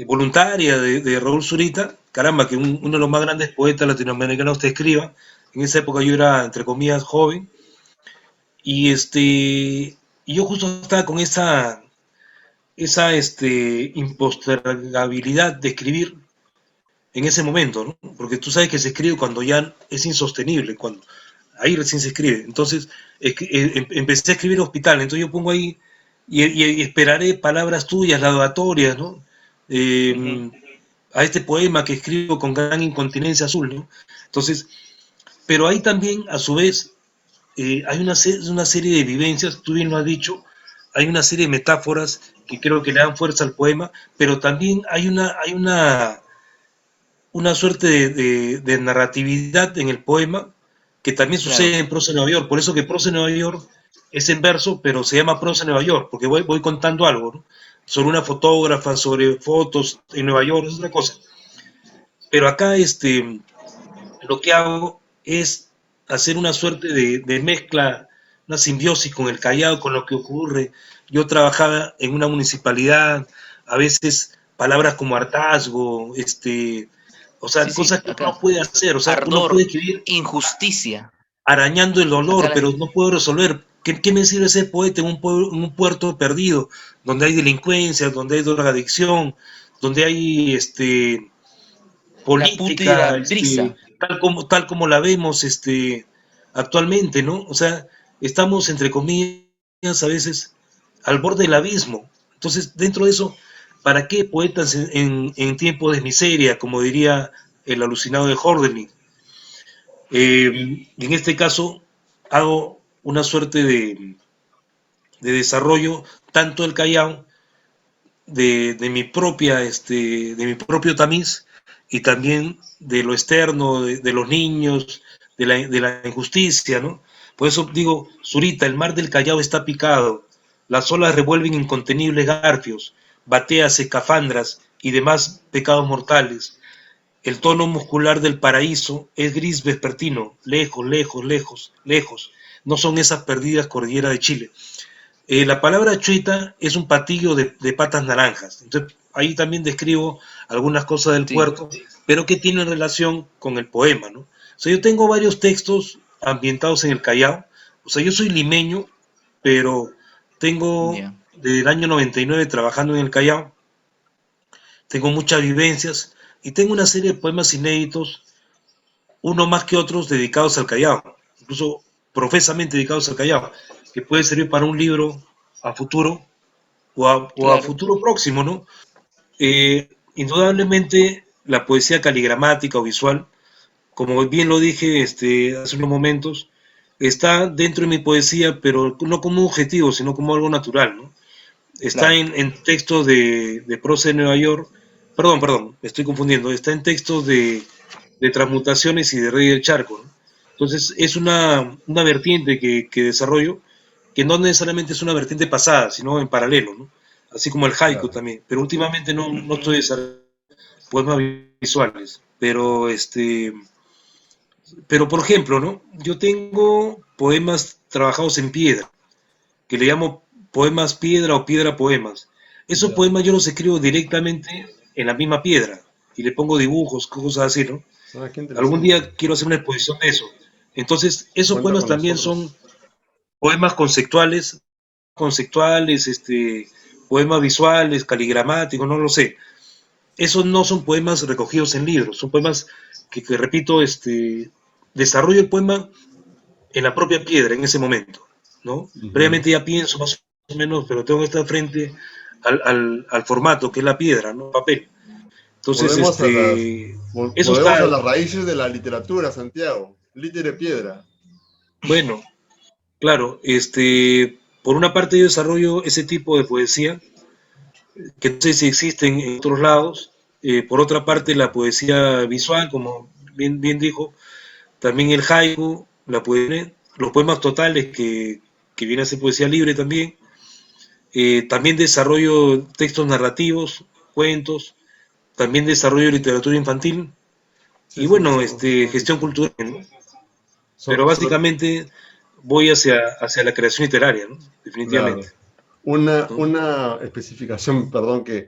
voluntaria de Raúl Zurita. Caramba, que uno de los más grandes poetas latinoamericanos te escriba. En esa época yo era, entre comillas, joven. Y y yo justo estaba con esa impostergabilidad de escribir en ese momento, ¿no? Porque tú sabes que se escribe cuando ya es insostenible, cuando ahí recién se escribe. Entonces, empecé a escribir Hospital, entonces yo pongo ahí y esperaré palabras tuyas, laudatorias, ¿no? Eh, a este poema que escribo con gran incontinencia azul, ¿no? Entonces, pero ahí también, a su vez, hay una serie de vivencias, tú bien lo has dicho, hay una serie de metáforas que creo que le dan fuerza al poema, pero también hay una suerte de narratividad en el poema que también Claro. sucede en Prosa de Nueva York. Por eso que Prosa de Nueva York es en verso, pero se llama Prosa de Nueva York, porque voy contando algo, ¿no? Sobre una fotógrafa, sobre fotos en Nueva York, es otra cosa. Pero acá lo que hago es hacer una suerte de mezcla, una simbiosis con el Callao, con lo que ocurre. Yo trabajaba en una municipalidad, a veces palabras como hartazgo, o sea, Sí, sí, cosas que uno acá. no puede hacer, o sea, uno puede Ardor, escribir injusticia. arañando el dolor, Acá pero no puedo resolver. ¿Qué me sirve ser poeta en un puerto perdido, donde hay delincuencia, donde hay drogadicción, donde hay la puta y la política, brisa. tal como la vemos actualmente, ¿no? O sea, estamos, entre comillas, a veces al borde del abismo. Entonces, dentro de eso, ¿para qué poetas en tiempos de miseria, como diría el alucinado de Hölderlin? En este caso, hago una suerte de desarrollo tanto del Callao, de mi propia, de mi propio tamiz, y también de lo externo, de los niños, de la injusticia, ¿no? Por eso digo, Zurita, el mar del Callao está picado, las olas revuelven incontenibles garfios, bateas, escafandras y demás pecados mortales. El tono muscular del paraíso es gris vespertino, lejos, lejos, lejos, lejos. No son esas perdidas cordilleras de Chile. La palabra chuita es un patillo de patas naranjas. Entonces, ahí también describo algunas cosas del Sí, puerto, pero que tienen relación con el poema, ¿no? O sea, yo tengo varios textos ambientados en el Callao. O sea, yo soy limeño, pero tengo ya. desde el año 99 trabajando en el Callao. Tengo muchas vivencias y tengo una serie de poemas inéditos, uno más que otros dedicados al Callao, incluso profesamente dedicados al Callao, que puede servir para un libro a futuro o a Claro. futuro próximo, ¿no? Indudablemente la poesía caligramática o visual, como bien lo dije hace unos momentos, está dentro de mi poesía, pero no como un objetivo, sino como algo natural, ¿no? Está Claro. en textos de prosa de Nueva York, perdón, me estoy confundiendo, está en textos de transmutaciones y de Rey del Charco, ¿no? Entonces es una vertiente que desarrollo, que no necesariamente es una vertiente pasada, sino en paralelo, ¿no? Así como el haiku Claro. también, pero últimamente no estoy desarrollando poemas visuales, pero por ejemplo, ¿no? Yo tengo poemas trabajados en piedra, que le llamo poemas piedra o piedra poemas. Esos Ya. poemas yo los escribo directamente en la misma piedra y le pongo dibujos, cosas así, ¿no? Ah, qué Algún interesante. día quiero hacer una exposición de eso. Entonces, esos Cuenta poemas con también son nosotros. poemas conceptuales, poemas visuales, caligramáticos, no lo sé. Esos no son poemas recogidos en libros, son poemas que repito, desarrollo el poema en la propia piedra en ese momento, ¿no? Ujú. Previamente ya pienso más o menos, pero tengo que estar frente al formato que es la piedra, ¿no? Papel. Entonces, Volvemos a eso volvemos a está, las raíces de la literatura, Santiago. Litere piedra. bueno, claro, por una parte yo desarrollo ese tipo de poesía, que no sé si existen en otros lados. Por otra parte, la poesía visual, como bien dijo, también el haiku, los poemas totales, que viene a ser poesía libre también. También desarrollo textos narrativos, cuentos, también desarrollo literatura infantil Sí, y bueno, son, gestión cultural, ¿no? Pero son- básicamente voy hacia la creación literaria, ¿no? Definitivamente, claro. ¿no? Una especificación, perdón, que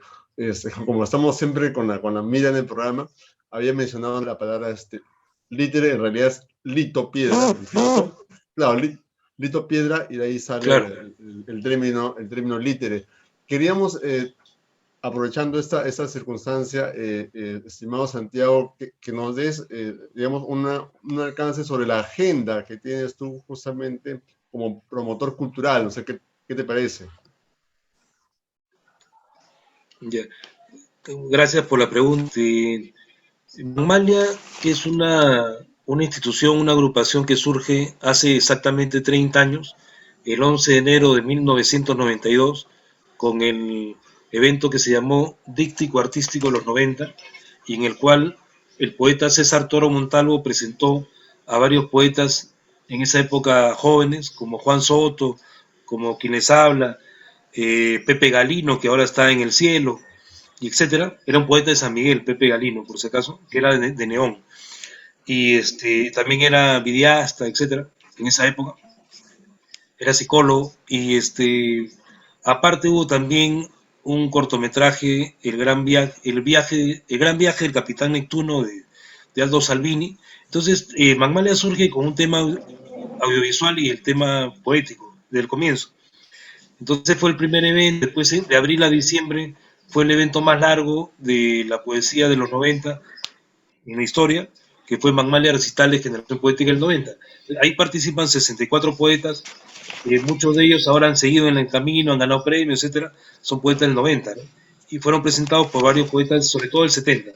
como estamos siempre con la mira en el programa, había mencionado la palabra litere, en realidad es lito piedra, ¿no es cierto? Claro, lito piedra, y de ahí sale Claro, el término litere. Queríamos, aprovechando esta circunstancia, estimado Santiago, que nos des, digamos, un alcance sobre la agenda que tienes tú justamente como promotor cultural. O sea, ¿qué te parece? ya. Gracias por la pregunta. Magmalia es una institución, una agrupación que surge hace exactamente 30 años, el 11 de enero de 1992, con el evento que se llamó Díctico Artístico de los 90, y en el cual el poeta César Toro Montalvo presentó a varios poetas en esa época jóvenes, como Juan Soto, como quien les habla, Pepe Galino, que ahora está en el cielo, y etcétera. Era un poeta de San Miguel, Pepe Galino, por si acaso, que era de Neón. Y también era videasta, etcétera, en esa época. Era psicólogo. Y aparte hubo también un cortometraje, el gran viaje del Capitán Neptuno de Aldo Salvini. Entonces, Magmalia surge con un tema audiovisual y el tema poético del comienzo. Entonces fue el primer evento. Después de abril a diciembre fue el evento más largo de la poesía de los 90 en la historia, que fue Magmalia Recitales Generación Poética del 90. Ahí participan 64 poetas, muchos de ellos ahora han seguido en el camino, han ganado premios, etcétera, son poetas del 90, ¿no? Y fueron presentados por varios poetas, sobre todo del 70.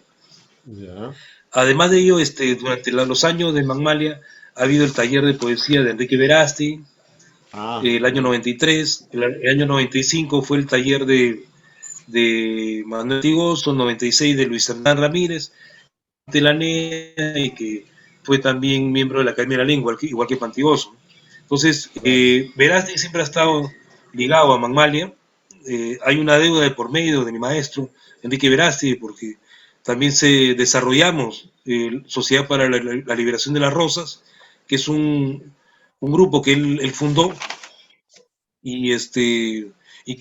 Ya. Además de ello, durante los años de Magmalia ha habido el taller de poesía de Enrique Verasti, el año 93, el año 95 fue el taller de Manuel Tigoso, 96 de Luis Hernán Ramírez, de la NEA, y que fue también miembro de la Academia de la Lengua, igual que Pantigoso. Entonces, Verasti siempre ha estado ligado a Magmalia. Hay una deuda de por medio de mi maestro, Enrique Verasti, porque también desarrollamos Sociedad para la Liberación de las Rosas, que es un grupo que él fundó, y un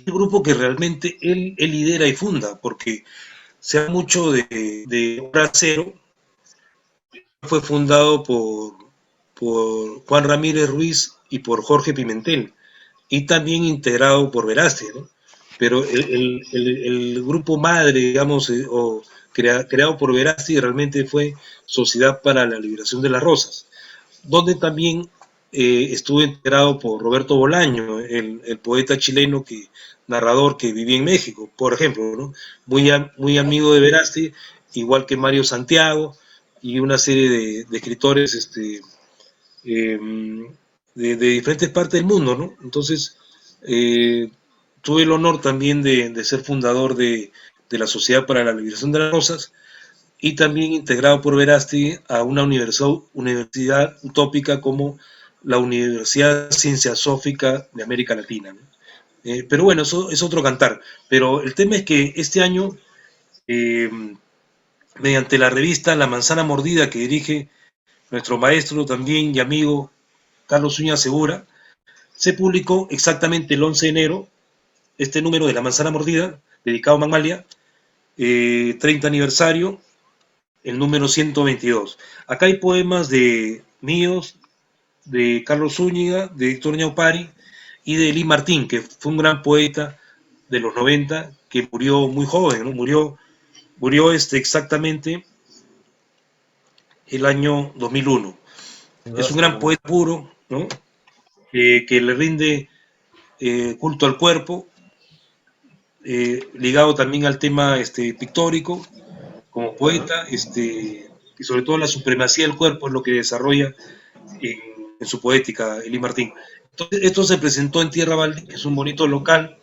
grupo que realmente él lidera y funda, porque se habla mucho de Hora Cero. Fue fundado por Juan Ramírez Ruiz y por Jorge Pimentel, y también integrado por Verasti, ¿no? Pero el grupo madre, digamos, creado por Verasti, realmente fue Sociedad para la Liberación de las Rosas, donde también estuvo integrado por Roberto Bolaño, el poeta chileno, narrador que vivía en México, por ejemplo, ¿no? Muy amigo de Verasti, igual que Mario Santiago y una serie de escritores de diferentes partes del mundo, ¿no? Entonces, tuve el honor también de ser fundador de la Sociedad para la Liberación de las Rosas, y también integrado por Verasti a una universidad utópica como la Universidad Cienciasófica de América Latina, ¿no? Pero bueno, eso es otro cantar. Pero el tema es que este año, mediante la revista La Manzana Mordida, que dirige nuestro maestro también y amigo Carlos Uña Segura, se publicó exactamente el 11 de enero este número de La Manzana Mordida, dedicado a Magmalia, 30 aniversario, el número 122. Acá hay poemas de míos, de Carlos Zúñiga, de Héctor Ñaupari y de Eli Martín, que fue un gran poeta de los 90, que murió muy joven, ¿no? Murió exactamente el año 2001. Es un gran poeta puro, ¿no? Que le rinde culto al cuerpo, ligado también al tema pictórico, como poeta, y sobre todo la supremacía del cuerpo es lo que desarrolla en su poética Eli Martín. Entonces, esto se presentó en Tierra Baldía, que es un bonito local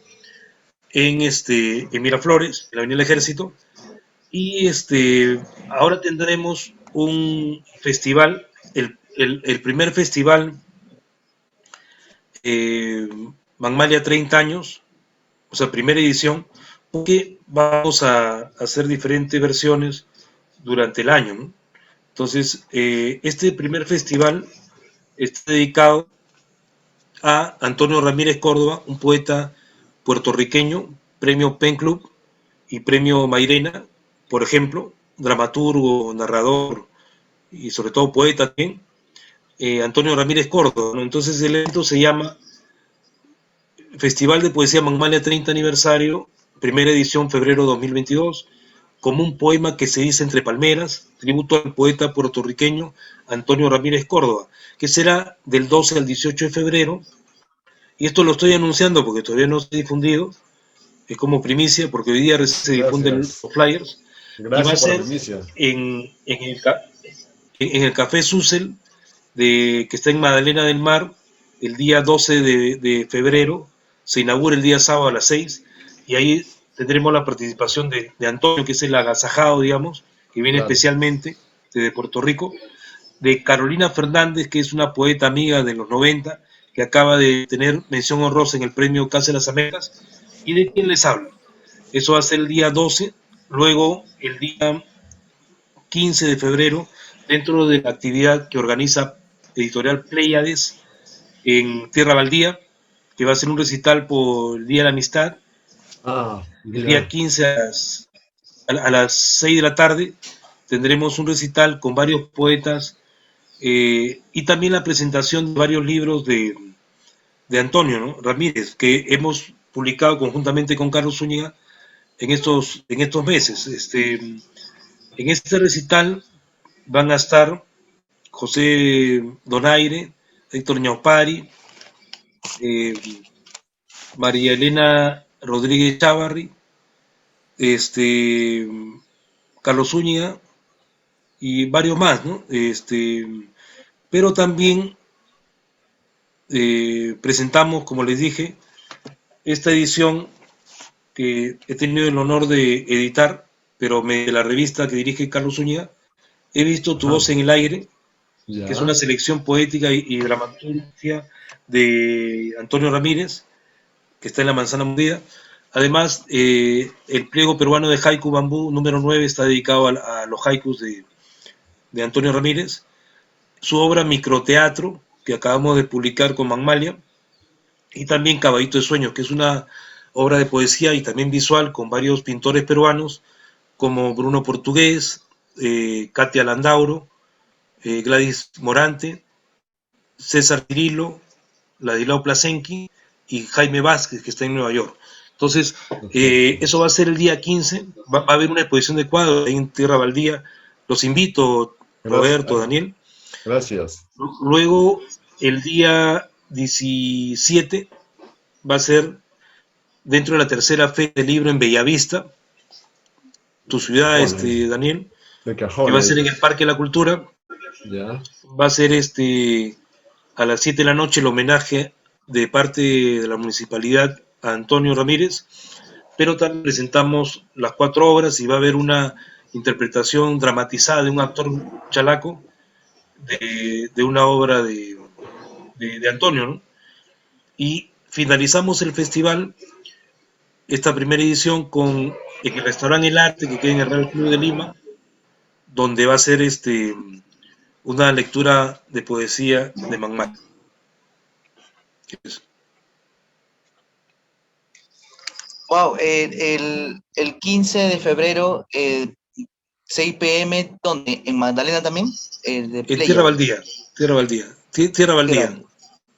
en Miraflores, en la Avenida del Ejército, y ahora tendremos un festival, el primer festival Magmalia 30 años, o sea, primera edición, porque vamos a hacer diferentes versiones durante el año, ¿no? Entonces, este primer festival está dedicado a Antonio Ramírez Córdoba, un poeta puertorriqueño, premio Pen Club y premio Mairena, por ejemplo, dramaturgo, narrador y sobre todo poeta también, Antonio Ramírez Córdoba, ¿no? Entonces el evento se llama Festival de Poesía Magmalia 30 aniversario, primera edición febrero 2022, como un poema que se dice entre palmeras, tributo al poeta puertorriqueño Antonio Ramírez Córdoba, que será del 12 al 18 de febrero, y esto lo estoy anunciando porque todavía no se ha difundido, es como primicia, porque hoy día se difunden los flyers, y va a ser en el Café Susel, que está en Magdalena del Mar, el día 12 de febrero, se inaugura el día sábado a las 6, y ahí tendremos la participación de Antonio, que es el agasajado, digamos, que viene especialmente desde Puerto Rico, de Carolina Fernández, que es una poeta amiga de los 90, que acaba de tener mención honrosa en el premio Casa de las Américas, y de quién les habla. Eso va a ser el día 12, luego el día 15 de febrero, dentro de la actividad que organiza Editorial Pléyades en Tierra Baldía, que va a ser un recital por el Día de la Amistad, el día 15 a las 6 de la tarde, tendremos un recital con varios poetas y también la presentación de varios libros de Antonio, ¿no?, Ramírez, que hemos publicado conjuntamente con Carlos Zúñiga en estos meses. En este recital van a estar José Donaire, Héctor Ñaupari, eh, María Elena Rodríguez Chávarri, este, Carlos Zúñiga y varios más, ¿no? Pero también presentamos, como les dije, esta edición que he tenido el honor de editar, pero de la revista que dirige Carlos Zúñiga. He visto Tu Ajá. voz en el aire, que es Ya. una selección poética y dramaturgia de Antonio Ramírez, que está en La Manzana Mordida. Además, el pliego peruano de haiku bambú número 9 está dedicado a los haikus de Antonio Ramírez. Su obra Microteatro, que acabamos de publicar con Magmalia, y también Caballito de Sueños, que es una obra de poesía y también visual con varios pintores peruanos como Bruno Portugués, Katia Landauro, Gladys Morante, César Cirilo, Ladislao Plasenqui y Jaime Vázquez, que está en Nueva York. Entonces, eso va a ser el día 15, va a haber una exposición de cuadros en Tierra Baldía. Los invito, Roberto, Daniel. Gracias. Luego, el día 17 va a ser dentro de la tercera feria del libro en Bellavista, tu ciudad, Daniel, De que cajón. va a ser en el Parque de la Cultura. Ya. Va a ser a las 7 de la noche el homenaje de parte de la municipalidad a Antonio Ramírez, pero también presentamos las 4 obras y va a haber una interpretación dramatizada de un actor chalaco de una obra de Antonio, ¿no? Y finalizamos el festival, esta primera edición, en el restaurante El Arte, que queda en el Real Club de Lima, donde va a ser una lectura de poesía de Magmal. Wow, el 15 de febrero, 6 p.m., ¿dónde? ¿En Magdalena también? En Tierra Baldía, Tierra Baldía, Tierra Baldía.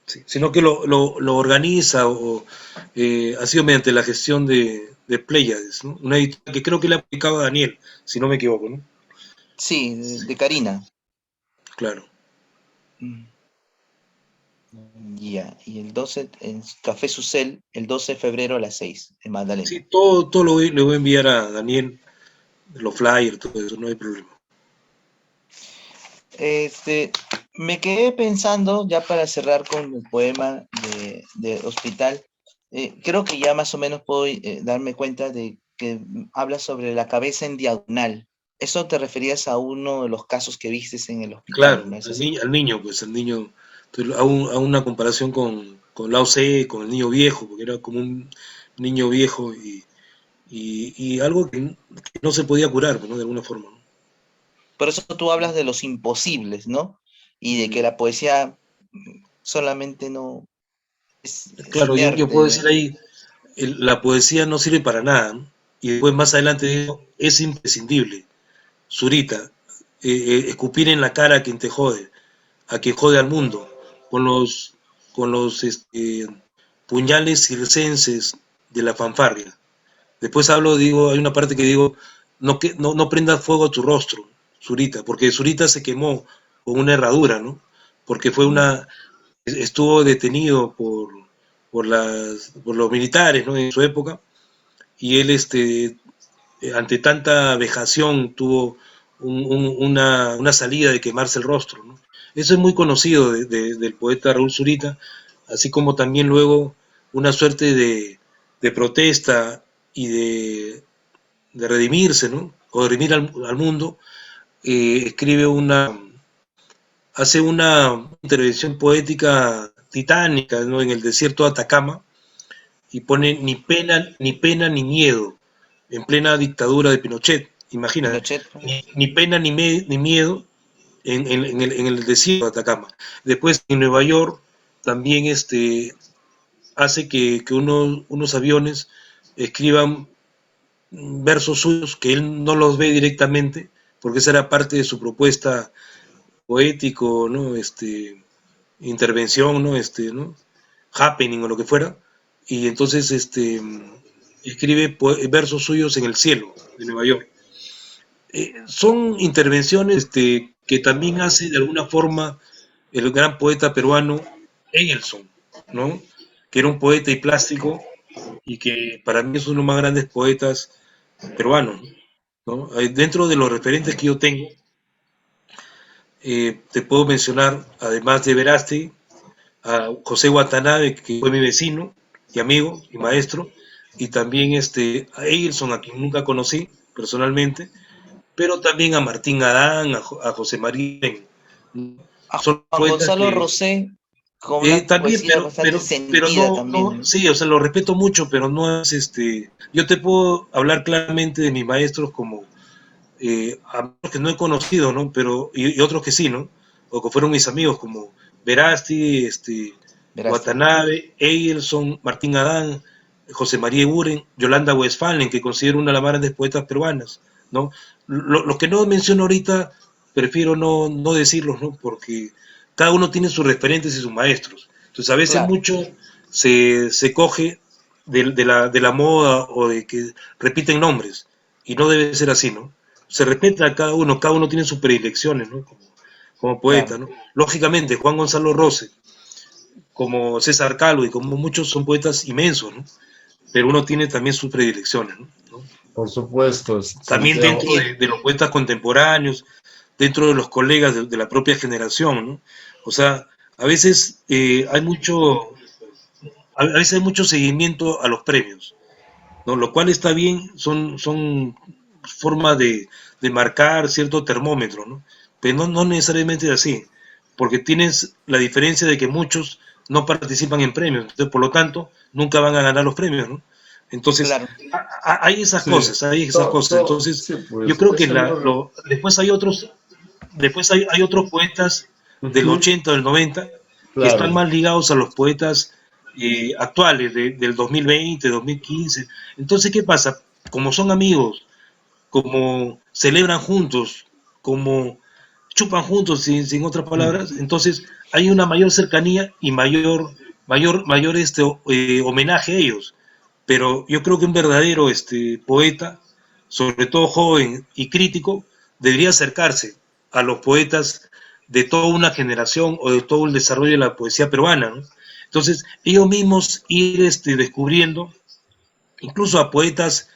Sí, sino que lo organiza ha sido mediante la gestión de Pléyades, ¿no? Una editorial que creo que le ha aplicado a Daniel, si no me equivoco, ¿no? Sí, de Karina. Claro. Ya, y el 12 en Café Susel, el 12 de febrero a las 6, en Magdalena. Sí, todo le voy a enviar a Daniel, los flyers, todo eso, no hay problema. Me quedé pensando, ya para cerrar con el poema de Hospital, creo que ya más o menos puedo darme cuenta de que habla sobre la cabeza en diagonal. Eso te referías a uno de los casos que vistes en el hospital, Claro, ¿no es al así? niño, pues al niño, entonces, hago una comparación con Lao Tse, con el niño viejo, porque era como un niño viejo y algo que no se podía curar, ¿no?, de alguna forma, ¿no? Por eso tú hablas de los imposibles, ¿no? Y de que la poesía solamente no es Claro, yo inerte, puedo ¿no? decir ahí, la poesía no sirve para nada, ¿no? Y después más adelante digo, es imprescindible. Zurita, escupir en la cara a quien te jode, a quien jode al mundo, con los puñales circenses de la fanfarria. Después hay una parte que digo, no prendas fuego a tu rostro, Zurita, porque Zurita se quemó con una herradura, ¿no? Porque estuvo detenido por los militares, ¿no?, en su época, y él, ante tanta vejación, tuvo una salida de quemarse el rostro, ¿no? Eso es muy conocido del poeta Raúl Zurita, así como también luego una suerte de protesta y de redimirse, ¿no?, o de redimir al mundo. Hace una intervención poética titánica, ¿no?, en el desierto de Atacama, y pone ni pena ni miedo, en plena dictadura de Pinochet, imagínate, Pinochet. ni pena ni miedo en el desierto de Atacama. Después en Nueva York también hace que unos aviones escriban versos suyos que él no los ve directamente, porque esa era parte de su propuesta poético, ¿no? Intervención, ¿no? ¿no? Happening o lo que fuera, y entonces escribe versos suyos en el cielo de Nueva York. Son intervenciones que también hace de alguna forma el gran poeta peruano Engelson, ¿no? Que era un poeta y plástico y que para mí es uno de los más grandes poetas peruanos, ¿no? Dentro de los referentes que yo tengo, te puedo mencionar, además de Verástegui, a José Watanabe, que fue mi vecino y amigo y maestro, y también a Egilson, a quien nunca conocí personalmente, pero también a Martín Adán, a José María. A Son Juan poetas Gonzalo que Rosé, con una también, poesía bastante pero sentida no, también, ¿no? sí, o sea, lo respeto mucho, pero no es yo te puedo hablar claramente de mis maestros como a que no he conocido, ¿no? Pero, y otros que sí, ¿no? O que fueron mis amigos, como Verástegui, Verástegui. Watanabe, Egilson, Martín Adán, José María Eguren, Yolanda Westphalen, que considero una de las más grandes poetas peruanas, ¿no? Lo que no menciono ahorita, prefiero no decirlos, ¿no? Porque cada uno tiene sus referentes y sus maestros. Entonces, a veces Claro, mucho se coge de la moda o de que repiten nombres, y no debe ser así, ¿no? Se respeta a cada uno tiene sus predilecciones, ¿no? Como poeta, claro. ¿no? Lógicamente, Juan Gonzalo Rose, como César Calvo y como muchos son poetas inmensos, ¿no? Pero uno tiene también sus predilecciones, ¿no? Por supuesto, También Santiago. dentro de los poetas contemporáneos, dentro de los colegas de la propia generación, ¿no? O sea, a veces a veces hay mucho seguimiento a los premios, ¿no? Lo cual está bien, son formas de marcar cierto termómetro, ¿no? Pero no necesariamente es así, porque tienes la diferencia de que muchos no participan en premios, entonces por lo tanto nunca van a ganar los premios, ¿no? Entonces Claro. Sí, hay esas cosas. Entonces sí, yo pues creo que es algo. después hay otros poetas del Ujú, 80, del 90, que están claro. más ligados a los poetas actuales, del 2020, 2015. Entonces, ¿qué pasa? Como son amigos, como celebran juntos, como chupan juntos, sin otras Mm. palabras, entonces hay una mayor cercanía y mayor homenaje a ellos. Pero yo creo que un verdadero poeta, sobre todo joven y crítico, debería acercarse a los poetas de toda una generación o de todo el desarrollo de la poesía peruana, ¿no? Entonces, ellos mismos ir descubriendo, incluso a poetas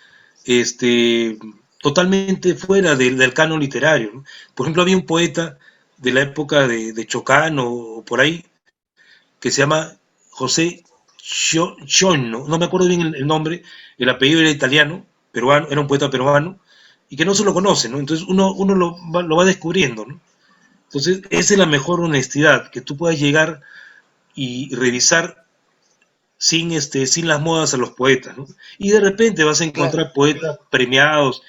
este, totalmente fuera del canon literario, ¿no? Por ejemplo, había un poeta de la época de Chocán o por ahí, que se llama José Chon, no me acuerdo bien el nombre, el apellido era italiano, peruano, era un poeta peruano, y que no se lo conoce, ¿no? Entonces uno lo va descubriendo, ¿no? Entonces, esa es la mejor honestidad, que tú puedas llegar y revisar sin las modas a los poetas, ¿no? Y de repente vas a Claro, encontrar poetas premiados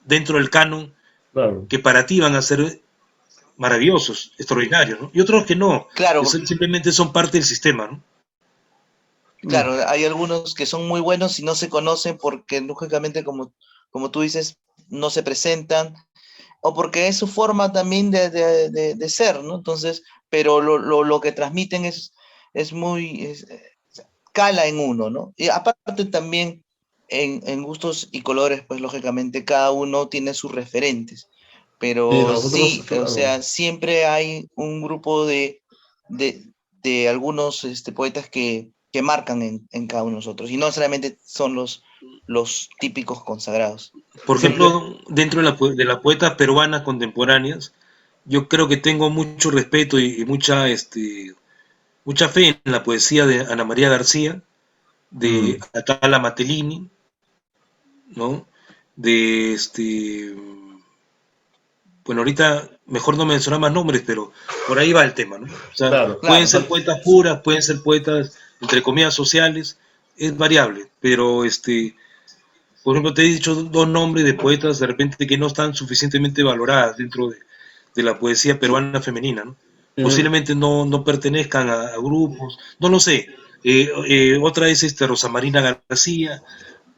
dentro del canon Claro. que para ti van a ser maravillosos, extraordinarios, ¿no? Y otros que no, que claro, simplemente son parte del sistema, ¿no? Mm. claro. Hay algunos que son muy buenos y no se conocen porque, lógicamente, como tú dices, no se presentan o porque es su forma también de ser, ¿no? Entonces, pero lo que transmiten es muy, cala en uno, ¿no? Y aparte también en gustos y colores, pues lógicamente cada uno tiene sus referentes, Y pero nosotros, sí, o claro. sea, siempre hay un grupo de, de algunos poetas que marcan en cada uno de nosotros, y no necesariamente son los típicos consagrados. Por Santiago, ejemplo, dentro de las poetas peruanas contemporáneas, yo creo que tengo mucho respeto y mucha fe en la poesía de Ana María García, de mm, Atala Matelini, ¿no? De bueno, ahorita mejor no mencionar más nombres, pero por ahí va el tema, ¿no? O sea, claro. pueden Claro, ser poetas puras, pueden ser poetas, entre comillas, sociales, es variable, pero por ejemplo, te he dicho dos nombres de poetas de repente que no están suficientemente valoradas dentro de la poesía peruana femenina, ¿no? Ujú, Posiblemente no pertenezcan a grupos, no lo sé. Otra es Rosa Marina García,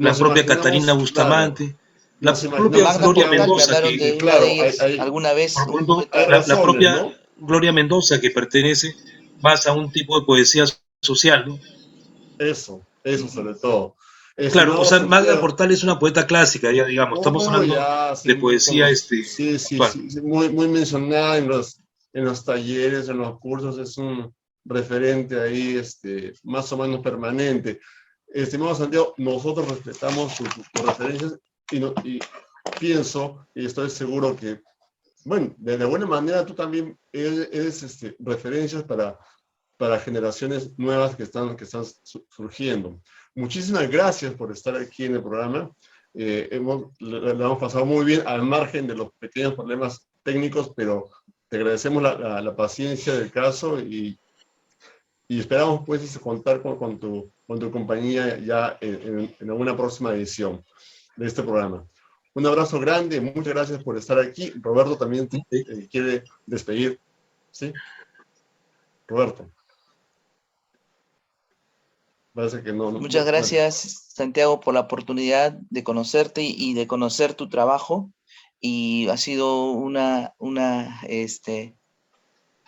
la Nos propia Catarina imaginamos, claro, Bustamante, nos la propia imaginamos que Magda Gloria Portal, me podemos, Mendoza, hablaron que de una de claro, ellas alguna vez, por un ejemplo, hay poeta. la razones, propia ¿no? Gloria Mendoza, que pertenece más a un tipo de poesía social, ¿no? Eso sobre todo. Claro, o Estimado sea, Magda Santiago, Portal es una poeta clásica, ya digamos, estamos no, hablando ya, sí, de muy poesía sí, sí, actual. sí, sí, muy mencionada en los talleres, en los cursos, es un referente ahí, más o menos permanente. Estimado Santiago, nosotros respetamos tus referencias y pienso y estoy seguro que, bueno, de buena manera tú también eres referencias para generaciones nuevas que están surgiendo. Muchísimas gracias por estar aquí en el programa. Le hemos pasado muy bien al margen de los pequeños problemas técnicos, pero te agradecemos la paciencia del caso y esperamos pues contar con tu compañía ya en alguna próxima edición de este programa. Un abrazo grande, muchas gracias por estar aquí. Roberto también quiere despedir, ¿sí? Roberto. Parece que Muchas bueno. gracias, Santiago, por la oportunidad de conocerte y de conocer tu trabajo. Y ha sido una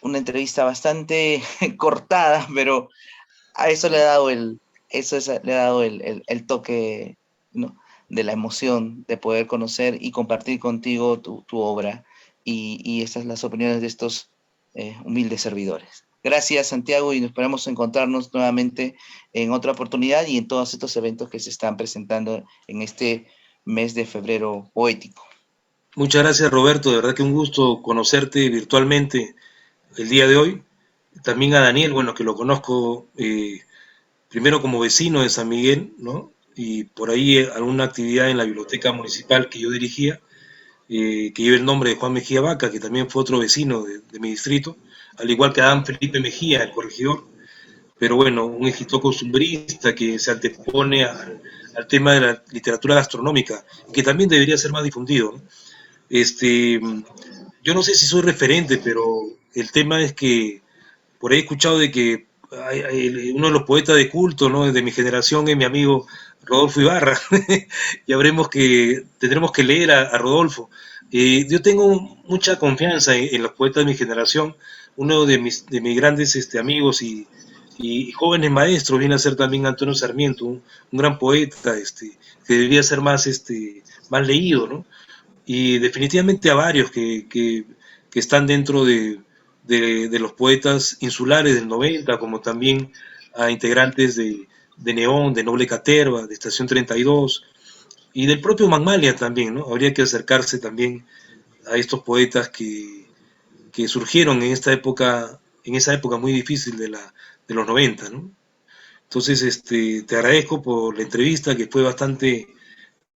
entrevista bastante cortada, pero a eso le ha dado el toque, ¿no?, de la emoción de poder conocer y compartir contigo tu obra y estas las opiniones de estos humildes servidores. Gracias, Santiago, y nos esperamos encontrarnos nuevamente en otra oportunidad y en todos estos eventos que se están presentando en este mes de febrero poético. Muchas gracias, Roberto, de verdad que un gusto conocerte virtualmente el día de hoy. También a Daniel, bueno, que lo conozco primero como vecino de San Miguel, ¿no? Y por ahí alguna actividad en la biblioteca municipal que yo dirigía, que lleva el nombre de Juan Mejía Vaca, que también fue otro vecino de mi distrito, al igual que Adán Felipe Mejía, el corregidor, pero bueno, un ejito costumbrista que se antepone al tema de la literatura gastronómica, que también debería ser más difundido, ¿no? Yo no sé si soy referente, pero el tema es que por ahí he escuchado de que uno de los poetas de culto, ¿no?, de mi generación es mi amigo Rodolfo Ibarra. Y tendremos que leer a Rodolfo. Yo tengo mucha confianza en los poetas de mi generación. Uno de mis grandes amigos y jóvenes maestros viene a ser también Antonio Sarmiento, un gran poeta que debería ser más leído, ¿no? Y definitivamente a varios que están dentro de los poetas insulares del 90, como también a integrantes de Neón, de Noble Caterva, de Estación 32, y del propio Magmalia también, ¿no? Habría que acercarse también a estos poetas que surgieron en esa época muy difícil de los 90, ¿no? Entonces, te agradezco por la entrevista, que fue bastante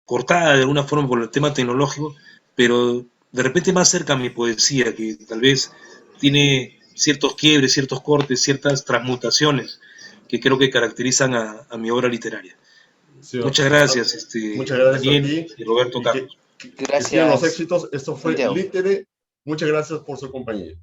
cortada de alguna forma por el tema tecnológico, pero de repente más cerca a mi poesía, que tal vez tiene ciertos quiebres, ciertos cortes, ciertas transmutaciones que creo que caracterizan a mi obra literaria. Sí, Muchas gracias, muchas gracias a Daniel ti y Roberto y Carlos. que sigan los Gracias, éxitos. Esto fue Santiago. Lítere. Muchas gracias por su compañía.